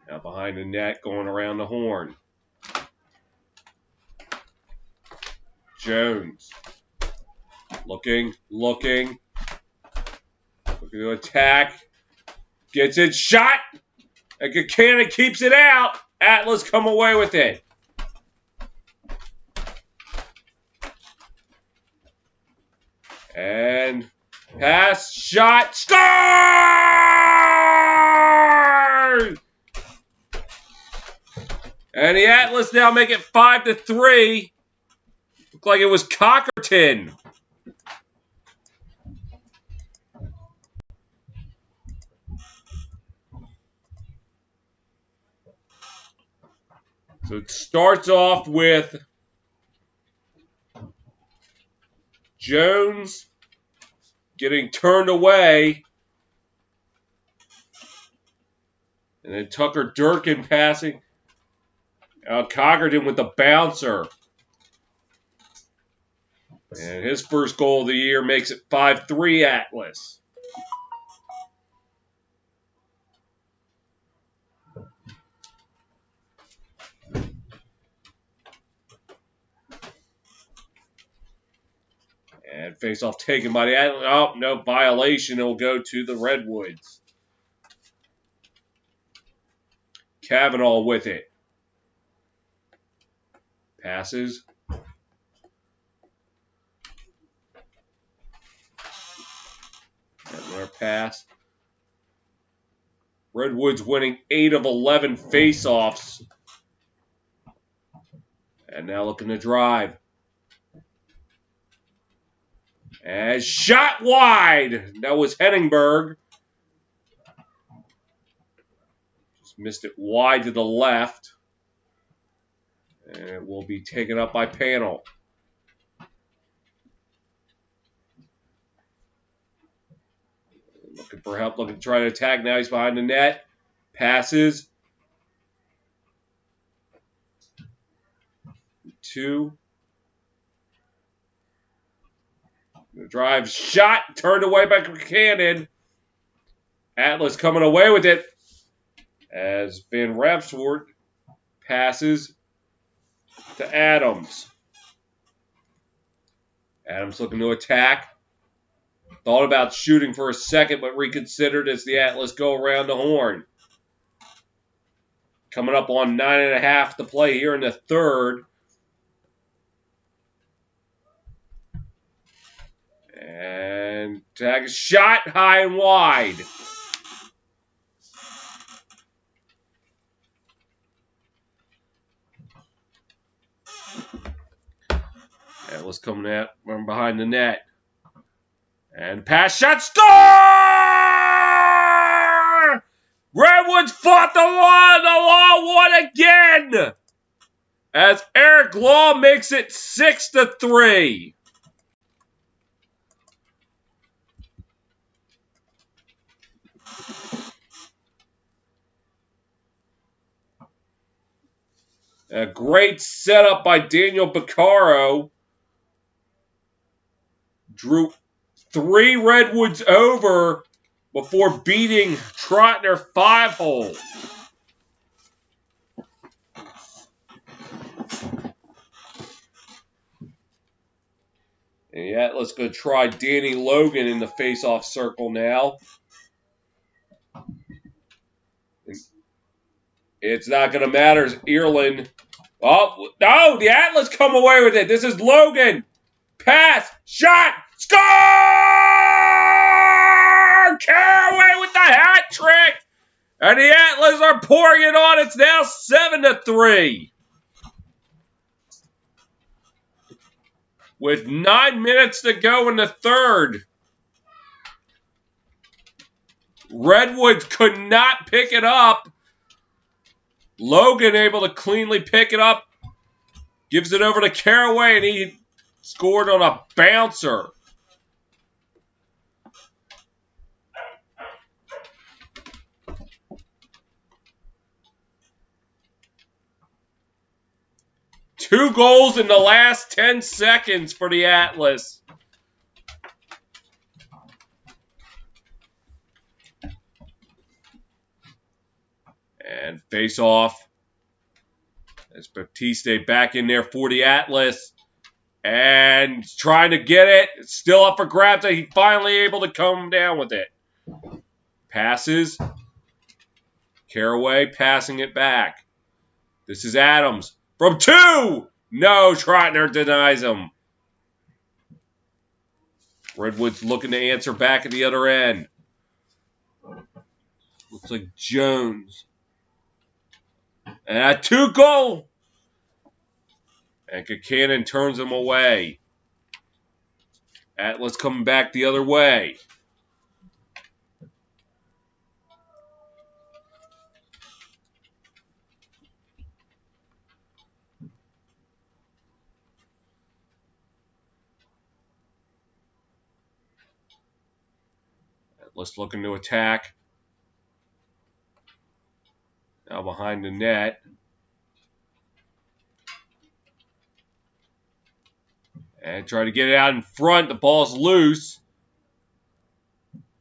S1: Now behind the net, going around the horn. Jones. Looking to attack. Gets it, shot! And Cannon keeps it out. Atlas come away with it. And pass, shot, score! And the Atlas now make it 5-3. Looked like it was Cockerton. So it starts off with Jones getting turned away. And then Tucker Durkin passing. Cockerton with the bouncer. And his first goal of the year makes it 5-3 Atlas. And face-off taken by the Atlas. Oh, no violation. It'll go to the Redwoods. Kavanaugh with it. Passes. Another pass. Redwoods winning 8 of 11 face-offs. And now looking to drive. And shot wide. That was Henningberg. Just missed it wide to the left. And it will be taken up by Panel. Looking for help, looking to try to attack. Now he's behind the net. Passes. 2. The drive shot, turned away by Cannon. Atlas coming away with it as Van Rapsford passes to Adams. Adams looking to attack. Thought about shooting for a second, but reconsidered as the Atlas go around the horn. Coming up on 9.5 to play here in the third. And tag shot high and wide. Atlas coming out from behind the net. And pass shot, score! Redwoods fought the law won again! As Eric Law makes it 6-3. A great setup by Daniel Beccaro. Drew 3 Redwoods over before beating Trotner 5-hole. And yeah, let's go try Danny Logan in the face-off circle now. It's not going to matter. Earlin. Oh, no, the Atlas come away with it. This is Logan. Pass, shot, score! Caraway with the hat trick. And the Atlas are pouring it on. It's now 7-3. With 9 minutes to go in the third. Redwoods could not pick it up. Logan able to cleanly pick it up. Gives it over to Caraway, and he scored on a bouncer. Two goals in the last 10 seconds for the Atlas. And face off. As Baptiste back in there for the Atlas. And trying to get it. It's still up for grabs. He finally able to come down with it. Passes. Caraway passing it back. This is Adams. From 2! No, Trotner denies him. Redwoods looking to answer back at the other end. Looks like Jones. And a 2-goal. And Buchanan turns him away. Atlas coming back the other way. Atlas looking to attack. Now behind the net. And try to get it out in front. The ball's loose.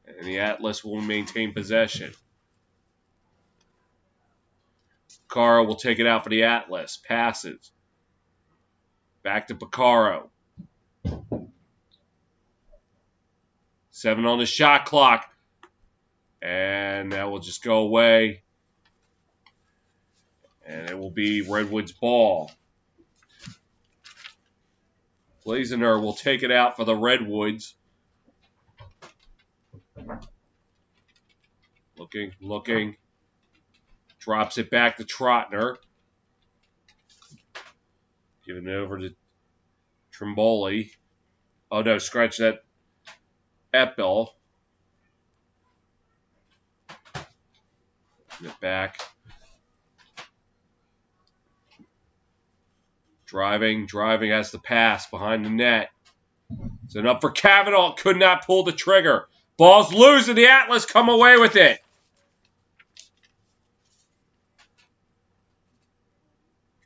S1: And the Atlas will maintain possession. Beccaro will take it out for the Atlas. Passes. Back to Beccaro. 7 on the shot clock. And that will just go away. And it will be Redwoods' ball. Glazener will take it out for the Redwoods. Looking. Drops it back to Trotner. Giving it over to Trimboli. Oh no, scratch that. Epel. Get it back. Driving has the pass behind the net. It's enough for Cavanaugh. Could not pull the trigger. Ball's loose and the Atlas come away with it.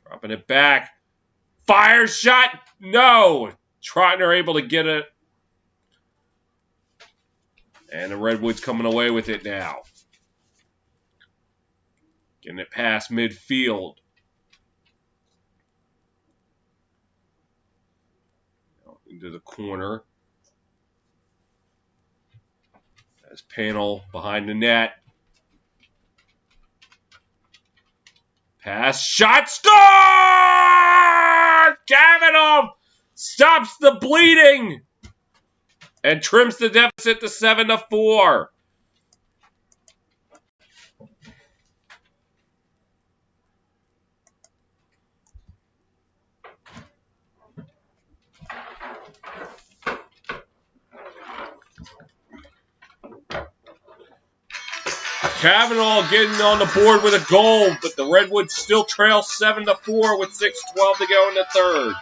S1: Dropping it back. Fire shot. No. Trotner able to get it. And the Redwoods coming away with it now. Getting it past midfield. Into the corner. As Panel behind the net. Pass, shot, score! Cavanaugh stops the bleeding and trims the deficit to 7-4. Kavanaugh getting on the board with a goal, but the Redwoods still trail 7-4 with 6:12 to go in the third.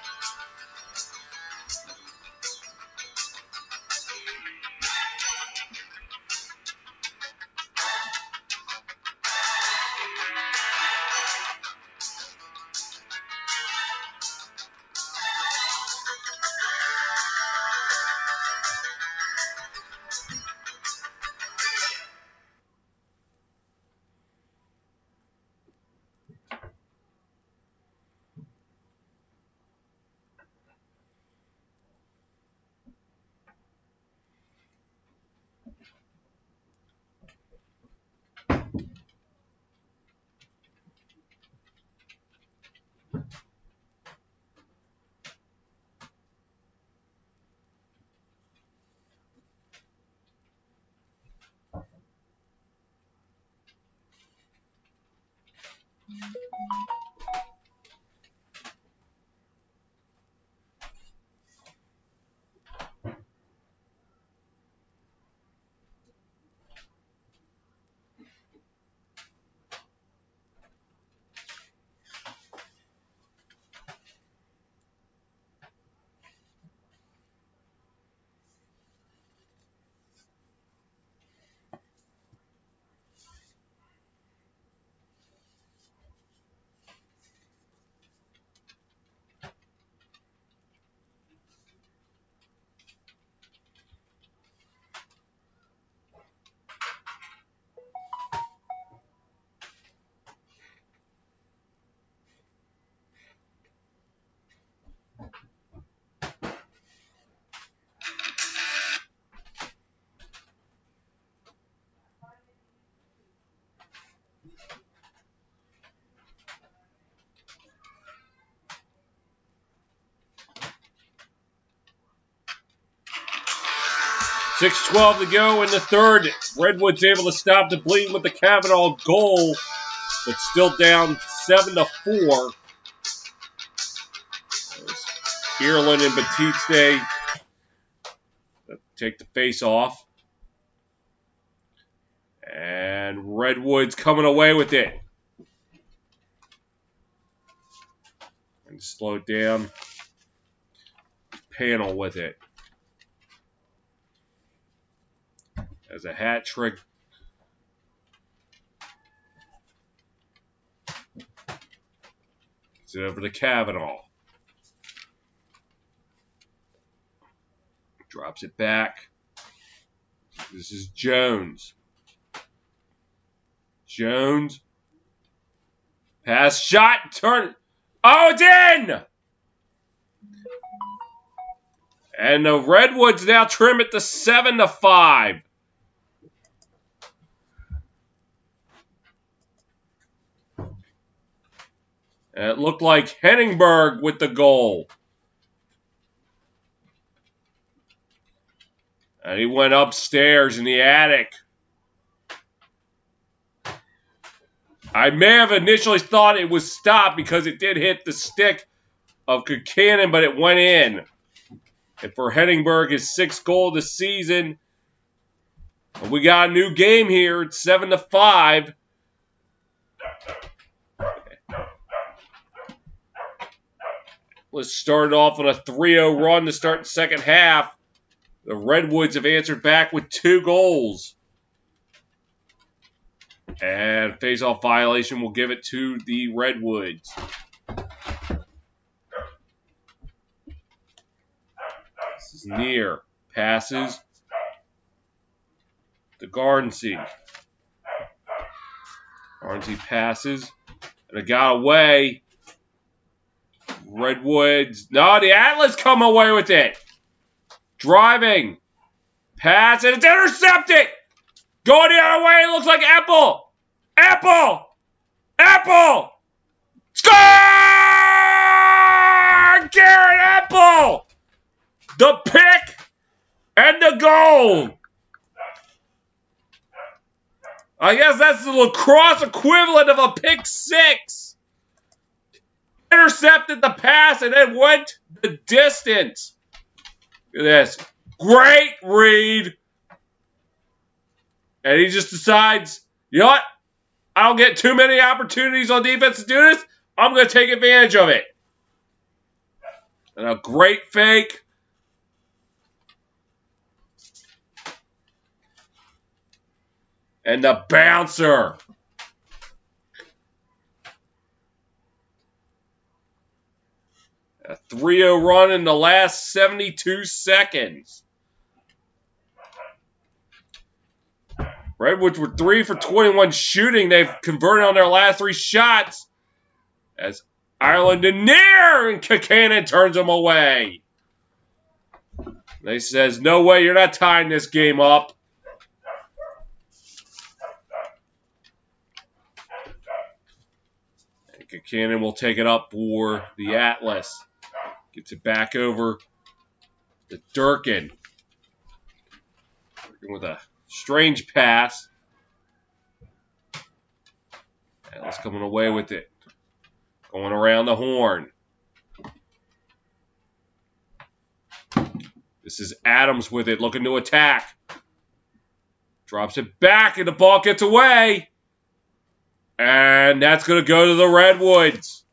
S1: .6:12 to go in the third. Redwoods able to stop the bleed with the Kavanaugh goal, but still down 7-4. Kierland and Batiste take the face off. And Redwoods coming away with it. And slow it down. Panel with it. As a hat trick. It's over to Kavanaugh. Drops it back. This is Jones. Jones. Pass, shot, turn. Oh, it's in! And the Redwoods now trim it to 7-5. And it looked like Henningberg with the goal. And he went upstairs in the attic. I may have initially thought it was stopped because it did hit the stick of Buchanan, but it went in. And for Henningberg, his 6th goal of the season. And we got a new game here. It's 7-5. Let's start off on a 3-0 run to start the second half. The Redwoods have answered back with 2 goals. And face-off violation will give it to the Redwoods. This is near. Passes to Garnsey. Garnsey passes. And it got away. Redwoods. No, the Atlas come away with it. Driving. Pass, and it's intercepted. Going the other way, it looks like Apple. Apple! Apple! Score! Garrett Apple! The pick and the goal. I guess that's the lacrosse equivalent of a pick 6. Intercepted the pass and then went the distance. Look at this. Great read. And he just decides You know what? I don't get too many opportunities on defense to do this. I'm going to take advantage of it. And a great fake. And the bouncer. A 3-0 run in the last 72 seconds. Redwoods were 3 for 21 shooting. They've converted on their last 3 shots. As Ireland in near, and Buchanan turns them away. They says, no way, you're not tying this game up. And Buchanan will take it up for the Atlas. Gets it back over to Durkin. Durkin with a strange pass. Atlas coming away with it. Going around the horn. This is Adams with it, looking to attack. Drops it back, and the ball gets away. And that's going to go to the Redwoods.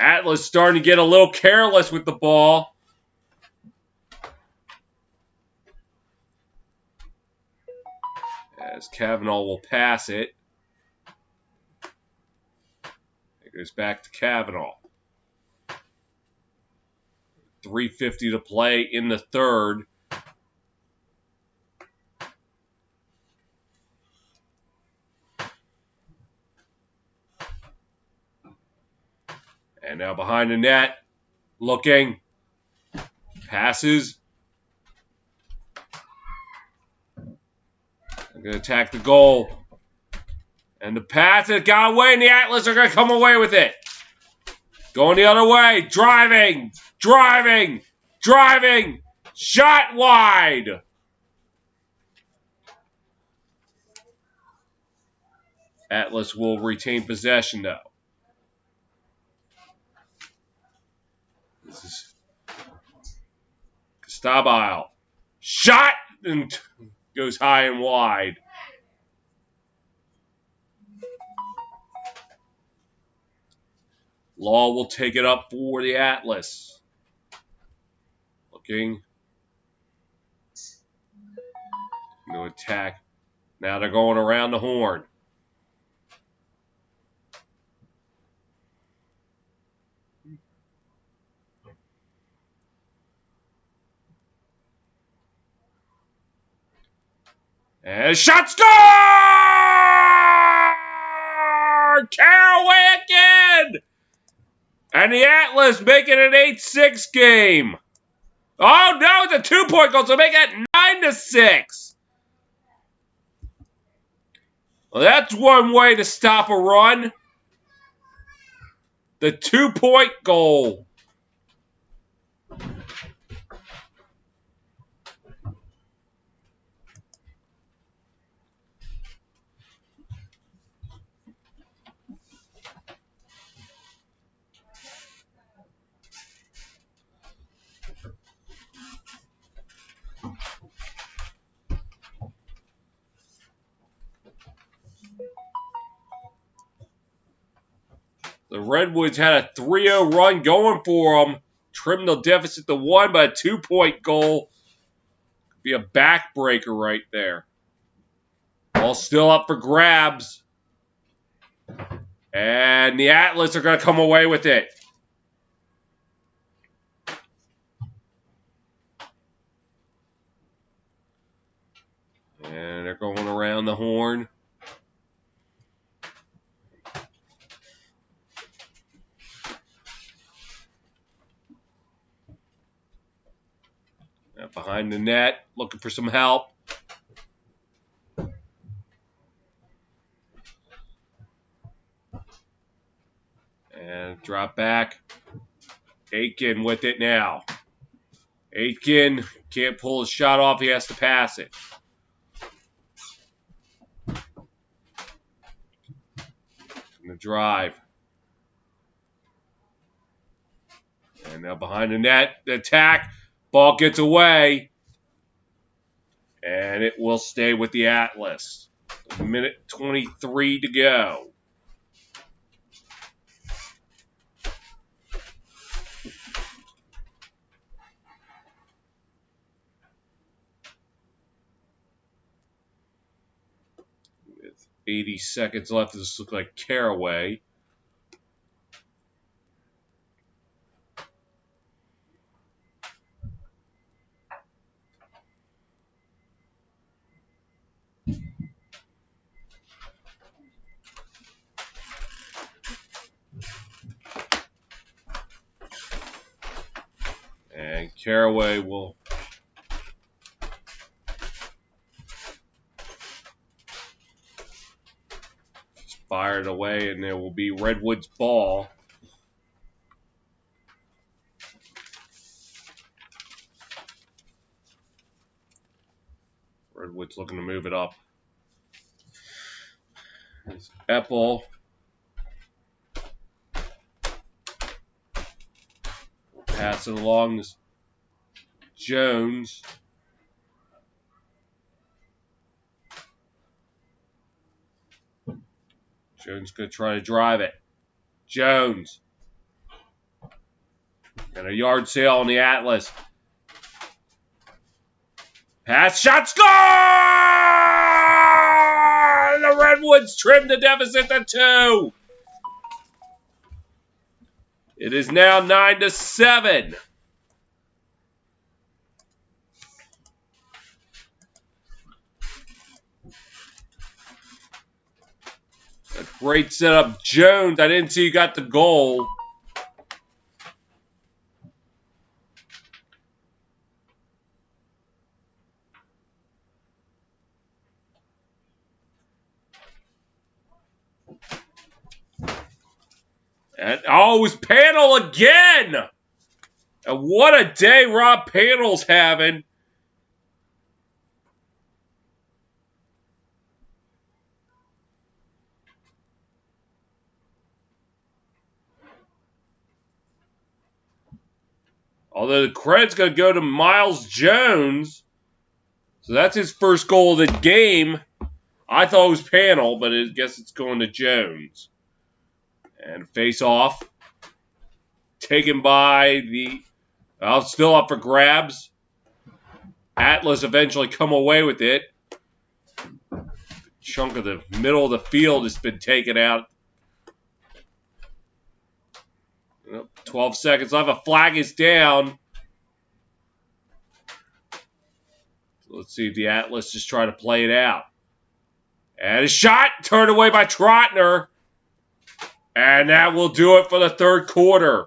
S1: Atlas starting to get a little careless with the ball. As Kavanaugh will pass it. It goes back to Kavanaugh. 3:50 to play in the third. And now behind the net, looking, passes. They're going to attack the goal. And the pass, it got away, and the Atlas are going to come away with it. Going the other way, driving, driving, driving, shot wide. Atlas will retain possession, though. This is Stabile. Shot and goes high and wide. Law will take it up for the Atlas. Looking. No attack. Now they're going around the horn. And shot score! Caraway again! And the Atlas making an 8-6 game. Oh no, it's a 2-point goal, so make it 9-6. Well, that's one way to stop a run. The 2-point goal. The Redwoods had a 3-0 run going for them. Trimmed the deficit to 1, but a 2-point goal. Could be a backbreaker right there. Ball still up for grabs. And the Atlas are going to come away with it. And they're going around the horn. Behind the net, looking for some help. And drop back. Aitken with it now. Aitken can't pull his shot off. He has to pass it. And the drive. And now behind the net, the attack. Ball gets away. And it will stay with the Atlas. Minute 23 to go. With 80 seconds left, this looks like Caraway. And Caraway will fire it away, and there will be Redwoods ball. Redwoods looking to move it up. It's Apple. Pass it along to Jones. Jones going to try to drive it. Jones. And a yard sale on the Atlas. Pass shot, score! The Redwoods trim the deficit to 2. It is now 9-7. A great setup, Jones. I didn't see you got the goal. And oh, it was Panel again. And what a day Rob Panel's having. Although the credit's going to go to Miles Jones. So that's his first goal of the game. I thought it was Panel, but I guess it's going to Jones. And face off. Taken by the... still up for grabs. Atlas eventually come away with it. A chunk of the middle of the field has been taken out. 12 seconds left. A flag is down. Let's see if the Atlas just try to play it out. And a shot turned away by Trotner. And that will do it for the third quarter.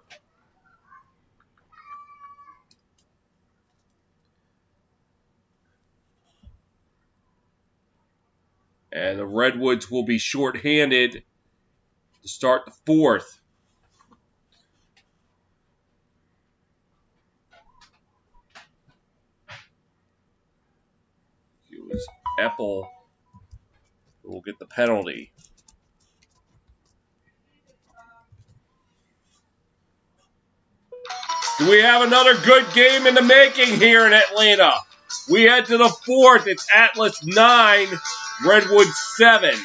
S1: And the Redwoods will be shorthanded to start the fourth. It was Epple who will get the penalty. Do we have another good game in the making here in Atlanta? We head to the fourth. It's Atlas 9, Redwoods 7.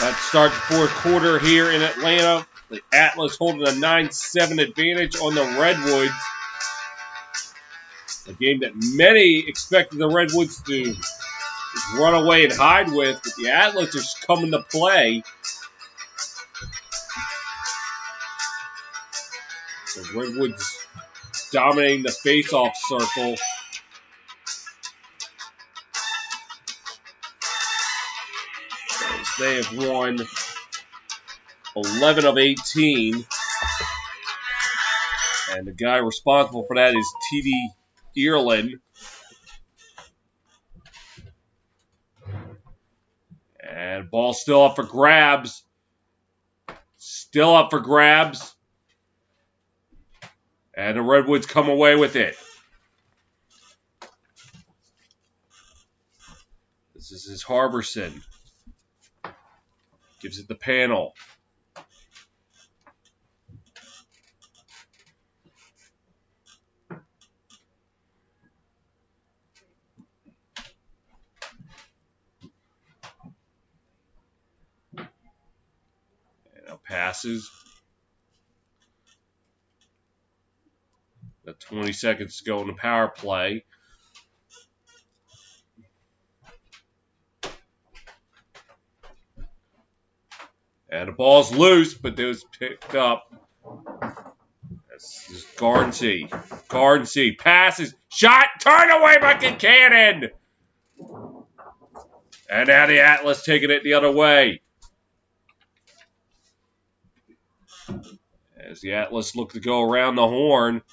S1: Let's start the fourth quarter here in Atlanta. The Atlas holding a 9-7 advantage on the Redwoods. A game that many expected the Redwoods to just run away and hide with, but the Atlas are coming to play. The Redwoods dominating the face-off circle. As they have won 11 of 18. And the guy responsible for that is T.D. Earlin. And ball still up for grabs. Still up for grabs. And the Redwoods come away with it. This is Harbison. Gives it the panel. And now passes. Got 20 seconds to go in the power play. And the ball's loose, but it was picked up. This is Garnsey. Garnsey passes. Shot. Turned away by Kincannon. And now the Atlas taking it the other way. As the Atlas look to go around the horn.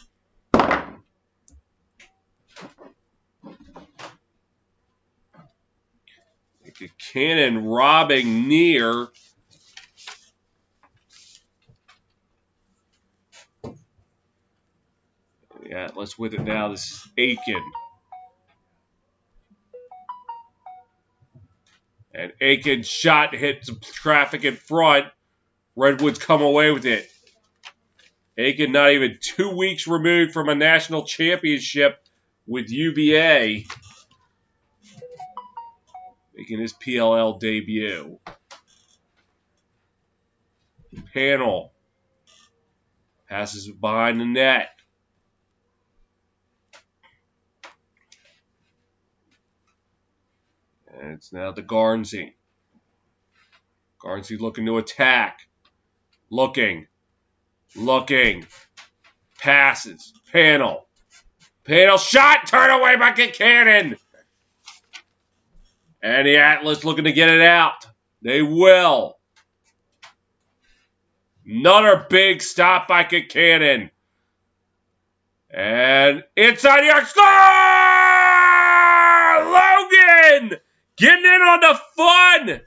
S1: Kincannon robbing near. The Atlas with it now. This is Aiken. And Aiken's shot hit some traffic in front. Redwoods come away with it. Aiken not even 2 weeks removed from a national championship with UVA. Making his PLL debut. Panel. Passes behind the net. And it's now to Garnsey. Garnsey looking to attack. Looking. Passes. Panel. Panel shot. Turn away by Kincannon. And the Atlas looking to get it out. They will. Another big stop by Kincannon. And inside the arc. Score! Logan! Getting in on the fun!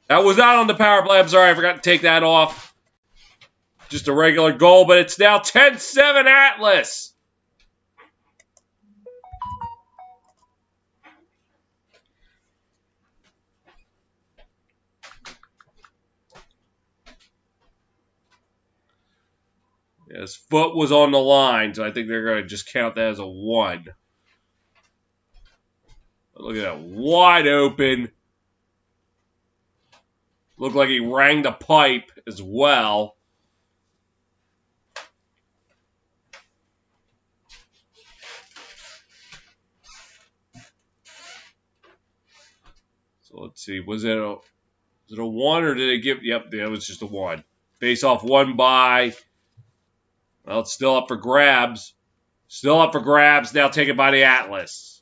S1: That was not on the power play. I'm sorry, I forgot to take that off. Just a regular goal, but it's now 10-7 Atlas. His foot was on the line, so I think they're going to just count that as a 1. Look at that, wide open. Looked like he rang the pipe as well. So let's see, was it a 1 or did it give? Yep, it was just a 1. Face off 1 by. Well, it's still up for grabs. Still up for grabs. Now taken by the Atlas.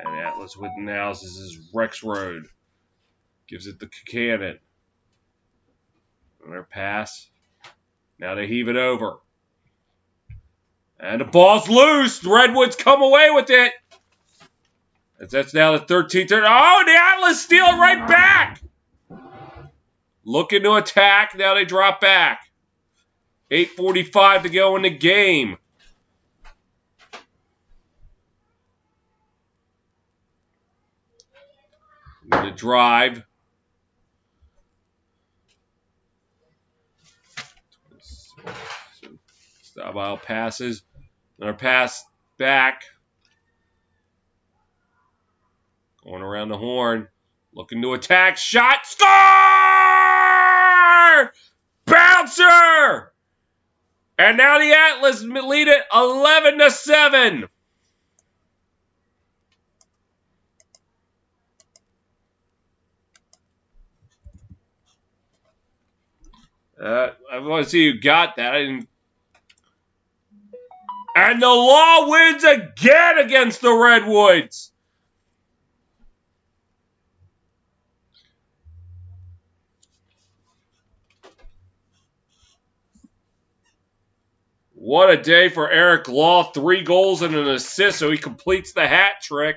S1: And the Atlas with now this is Rex Road. Gives it to Kincannon. Another pass. Now they heave it over. And the ball's loose. The Redwoods come away with it. That's now the 13th turn. Oh, the Atlas steal it right back. Looking to attack. Now they drop back. 8:45 to go in the game. The drive. Style passes. Another pass back. Going around the horn. Looking to attack. Shot. Score! Bouncer! And now the Atlas lead it 11-7. I want to see who got that. And the Law wins again against the Redwoods. What a day for Eric Law. 3 goals and an assist, so he completes the hat trick.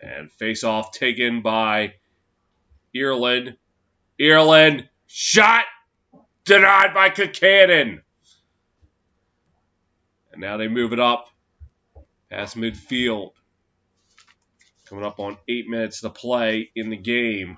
S1: And face-off taken by Ireland. Ireland, shot, denied by Concannon. And now they move it up past midfield. Coming up on 8 minutes to play in the game.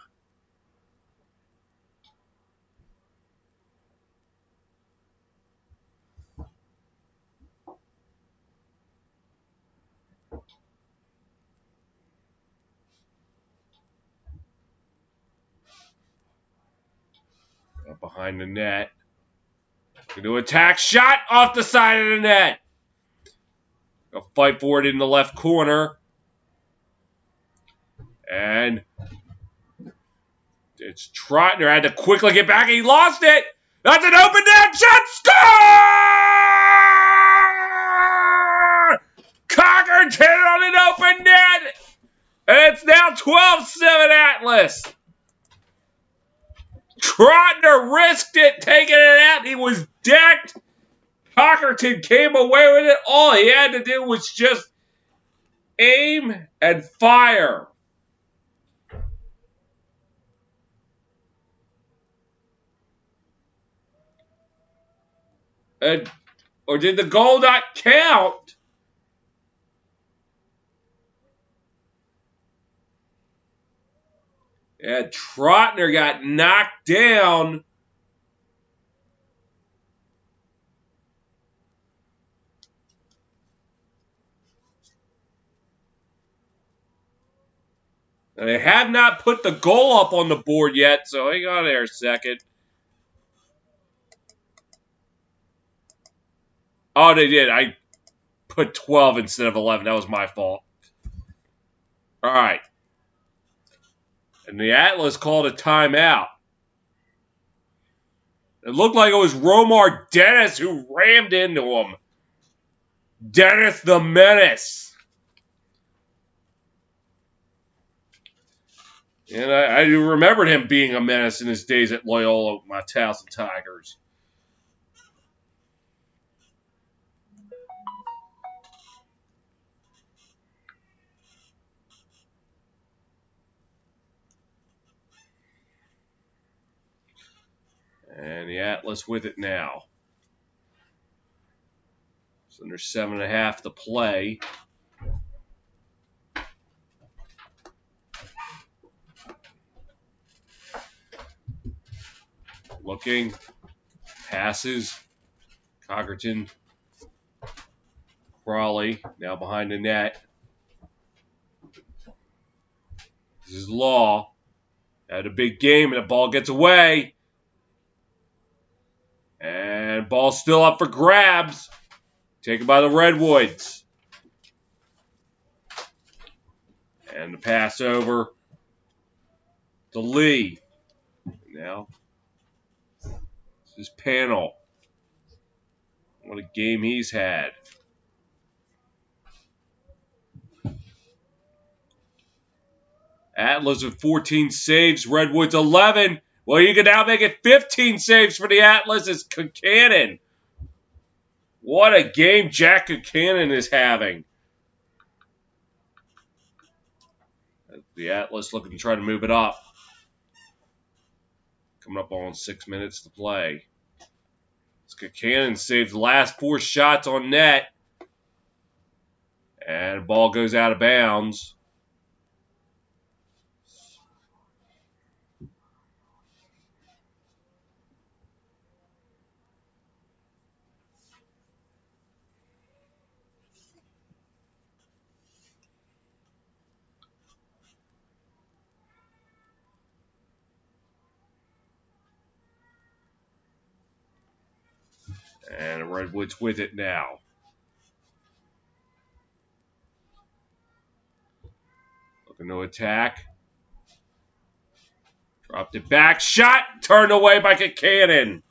S1: Up behind the net. Going to attack. Shot off the side of the net. A fight for it in the left corner. And it's Trotner. Had to quickly get back. He lost it. That's an open net. Shot. Score! Cockerton on an open net. And it's now 12-7 Atlas. Trotner risked it, taking it out. He was decked. Cockerton came away with it. All he had to do was just aim and fire. Or did the goal not count? And Trotner got knocked down. And they have not put the goal up on the board yet, so hang on there a second. Oh, they did. I put 12 instead of 11. That was my fault. All right. And the Atlas called a timeout. It looked like it was Romar Dennis who rammed into him. Dennis the Menace. And I remembered him being a menace in his days at Loyola with my Towson Tigers. And the Atlas with it now. It's under 7.5 to play. Looking. Passes. Cockerton. Crawley. Now behind the net. This is Law. Had a big game and the ball gets away. And ball's still up for grabs. Taken by the Redwoods. And the pass over to Lee. Now, this is Panel. What a game he's had. Atlas with 14 saves. Redwoods 11. Well, you can now make it 15 saves for the Atlas. It's Concannon. What a game Jack Concannon is having. The Atlas looking to try to move it up. Coming up on 6 minutes to play. Concannon saved the last 4 shots on net. And the ball goes out of bounds. And the Redwoods with it now. Looking to attack. Dropped it back. Shot turned away by a cannon.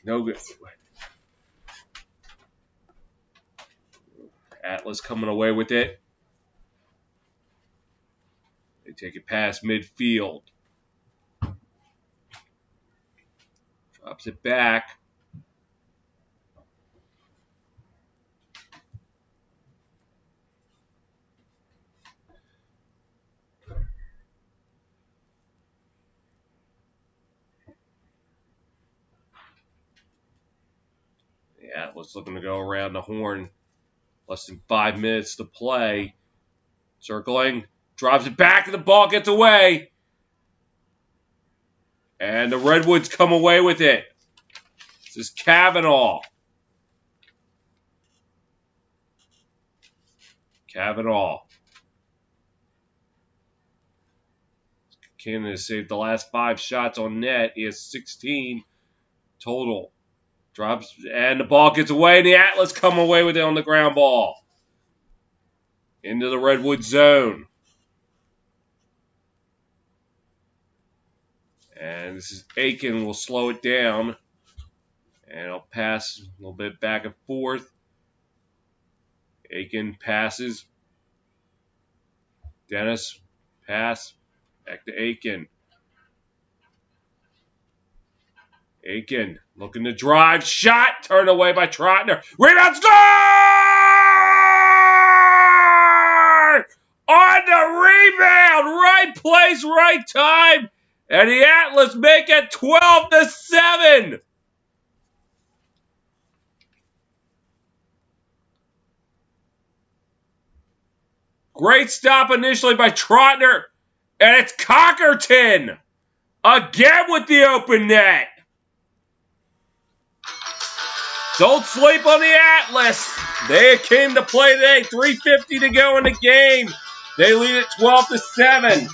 S1: No good. Atlas coming away with it. They take it past midfield. Drops it back. The Atlas looking to go around the horn. Less than 5 minutes to play. Circling. Drops it back and the ball gets away. And the Redwoods come away with it. This is Kavanaugh. Kavanaugh. Cannon has saved the last 5 shots on net. He has 16 total. Drops, and the ball gets away, and the Atlas come away with it on the ground ball. Into the Redwood zone. And this is Aiken will slow it down. And I'll pass a little bit back and forth. Aiken passes. Dennis, pass. Back to Aiken. Aiken looking to drive. Shot turned away by Trotner. Rebound score! On the rebound! Right place, right time. And the Atlas make it 12-7. Great stop initially by Trotner. And it's Cockerton again with the open net. Don't sleep on the Atlas. They came to play today. 3:50 to go in the game. They lead it 12-7.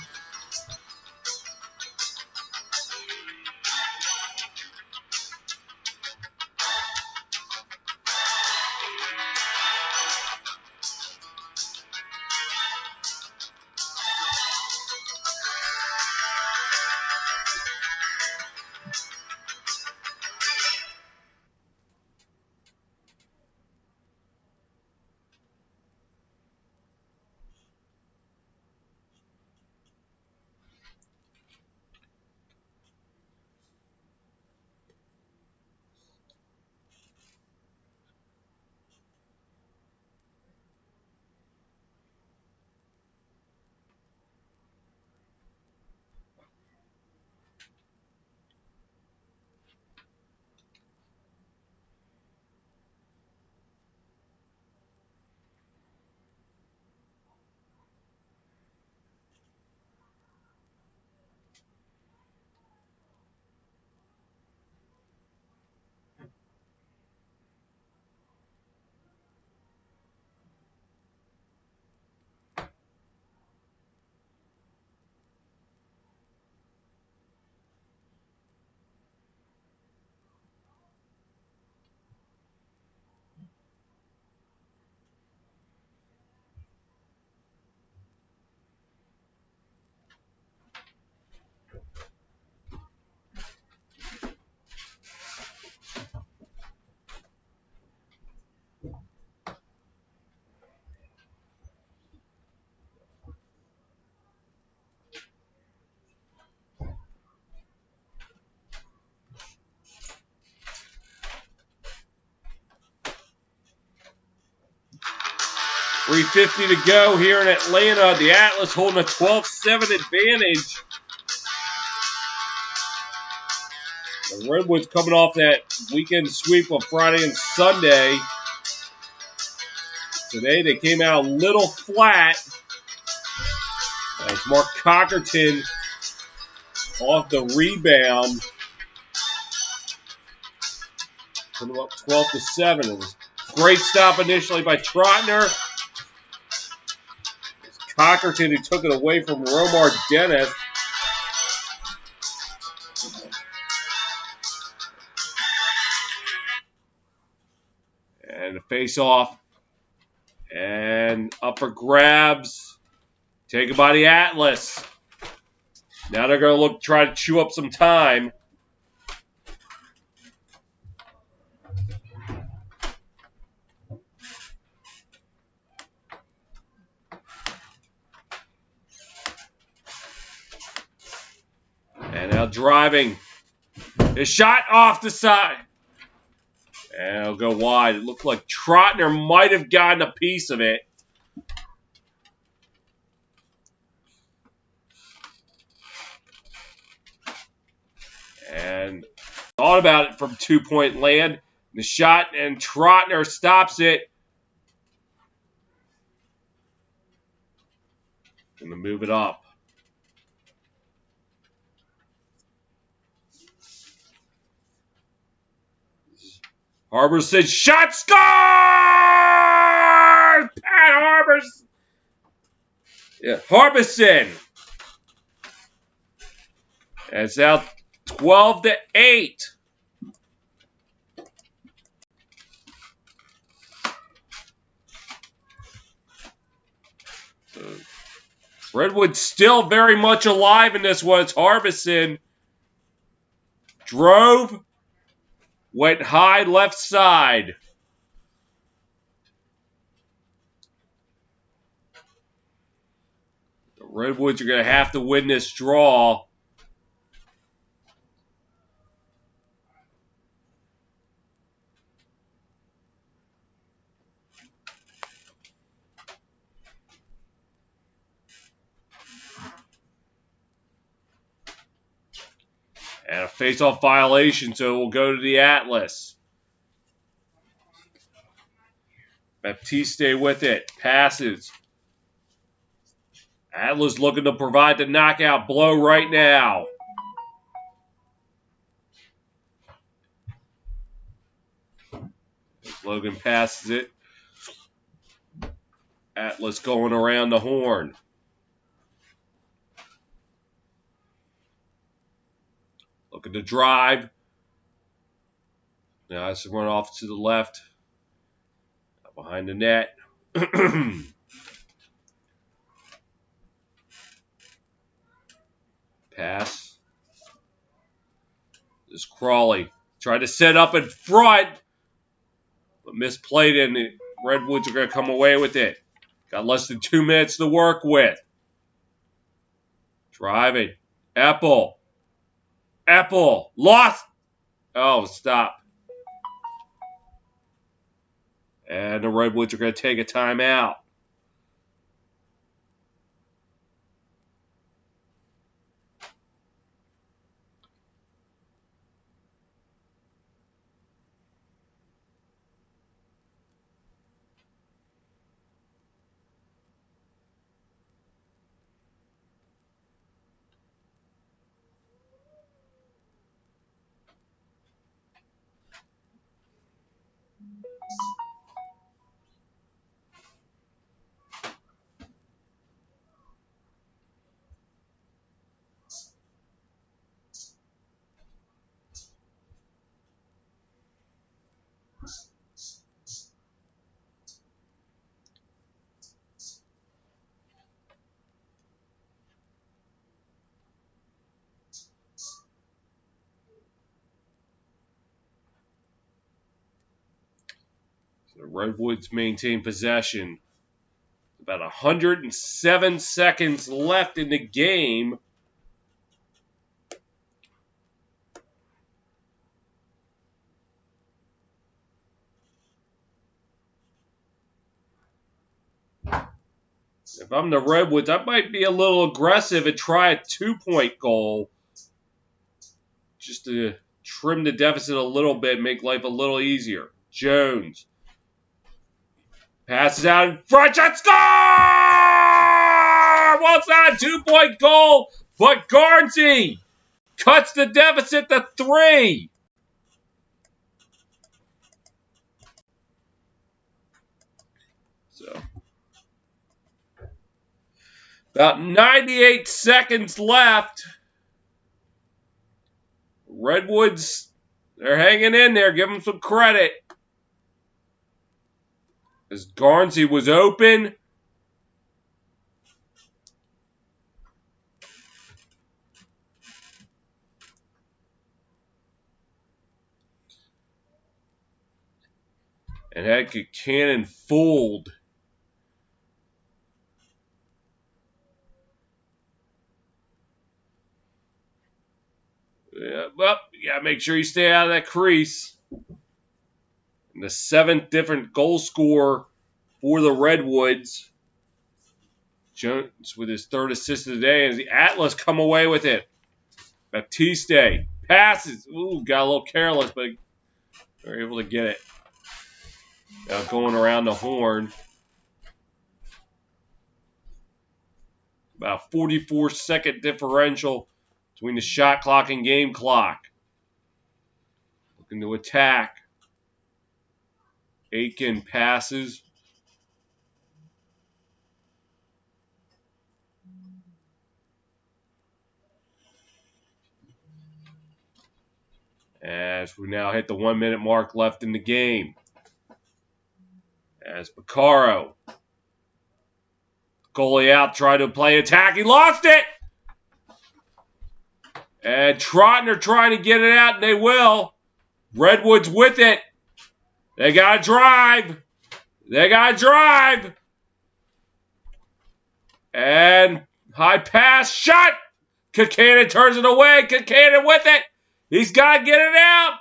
S1: .350 to go here in Atlanta. The Atlas holding a 12-7 advantage. The Redwoods coming off that weekend sweep on Friday and Sunday. Today they came out a little flat. As Mark Cockerton off the rebound. Put them up 12-7. It was a great stop initially by Trotner. Cockerton, who took it away from Romar Dennis. And a face-off. And up for grabs. Taken by the Atlas. Now they're going to try to chew up some time. And now driving. His shot off the side. And it'll go wide. It looked like Trotner might have gotten a piece of it. And thought about it from two-point land. The shot, and Trotner stops it. Gonna move it up. Harbison shot score! Pat Harbison. Yeah, Harbison. And it's out 12-8. Redwood's still very much alive in this one. It's Harbison. Drove. Went high left side. The Redwoods are going to have to win this draw. And a face-off violation, so it will go to the Atlas. Baptiste with it. Passes. Atlas looking to provide the knockout blow right now. Logan passes it. Atlas going around the horn. Looking to drive. Now it's run off to the left. Behind the net. Pass. This Crawley. Tried to set up in front. But misplayed it, and the Redwoods are going to come away with it. Got less than 2 minutes to work with. Driving. Apple. Lost. Oh, stop. And the Redwoods are going to take a timeout. The Redwoods maintain possession. About 107 seconds left in the game. If I'm the Redwoods, I might be a little aggressive and try a 2-point goal. Just to trim the deficit a little bit, make life a little easier. Jones. Passes out in front. Shot score! Well, it's not a 2-point goal, but Garnsey cuts the deficit to 3. So, about 98 seconds left. Redwoods, they're hanging in there. Give them some credit. As Garnsey was open. And had Buchanan fooled. Yeah, well, you gotta make sure you stay out of that crease. And the 7th different goal scorer for the Redwoods. Jones with his 3rd assist of the day, and the Atlas come away with it. Baptiste passes. Ooh, got a little careless, but they're able to get it. Now going around the horn. About 44-second differential between the shot clock and game clock. Looking to attack. Aiken passes. As we now hit the 1-minute mark left in the game. As Baccaro. Goalie out, tried to play attack. He lost it! And Trotner trying to get it out, and they will. Redwoods with it. They got to drive. They got to drive. And high pass, shot. Buchanan turns it away. Buchanan with it. He's got to get it out.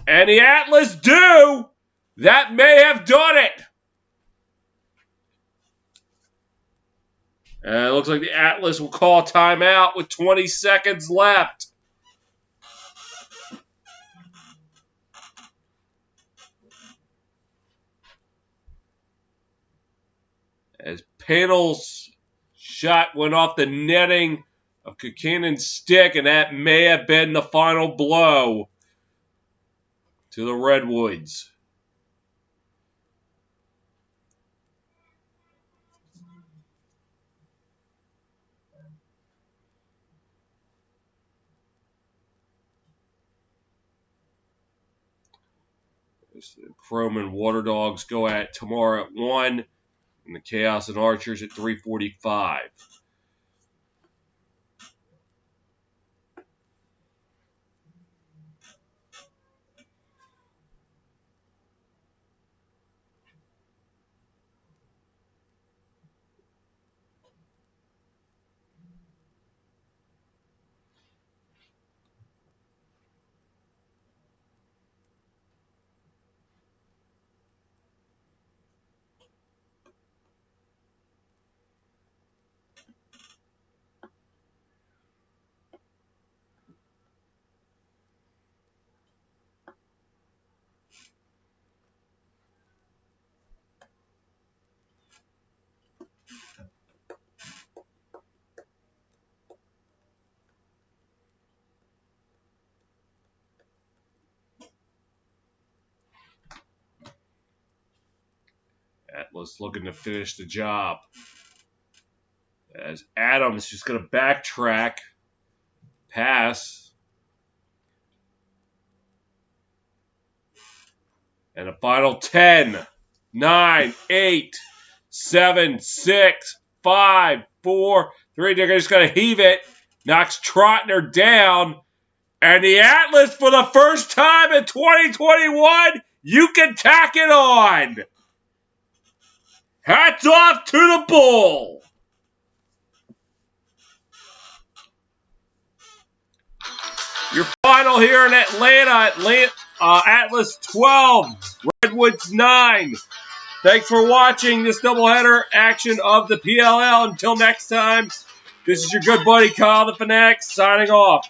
S1: And the Atlas do. That may have done it. And it looks like the Atlas will call timeout with 20 seconds left. As Panel's shot went off the netting of Buchanan's stick, and that may have been the final blow to the Redwoods. The Chrome and Water Dogs go at tomorrow at 1, and the Chaos and Archers at 3:45. Atlas looking to finish the job. As Adams just going to backtrack, pass. And a final 10, 9, 8, 7, 6, 5, 4, 3. They're just going to heave it. Knocks Trotner down. And the Atlas, for the first time in 2021, you can tack it on. Hats off to the Bull. Your final here in Atlanta, Atlas 12, Redwoods 9. Thanks for watching this doubleheader action of the PLL. Until next time, this is your good buddy Kyle the Fanatic signing off.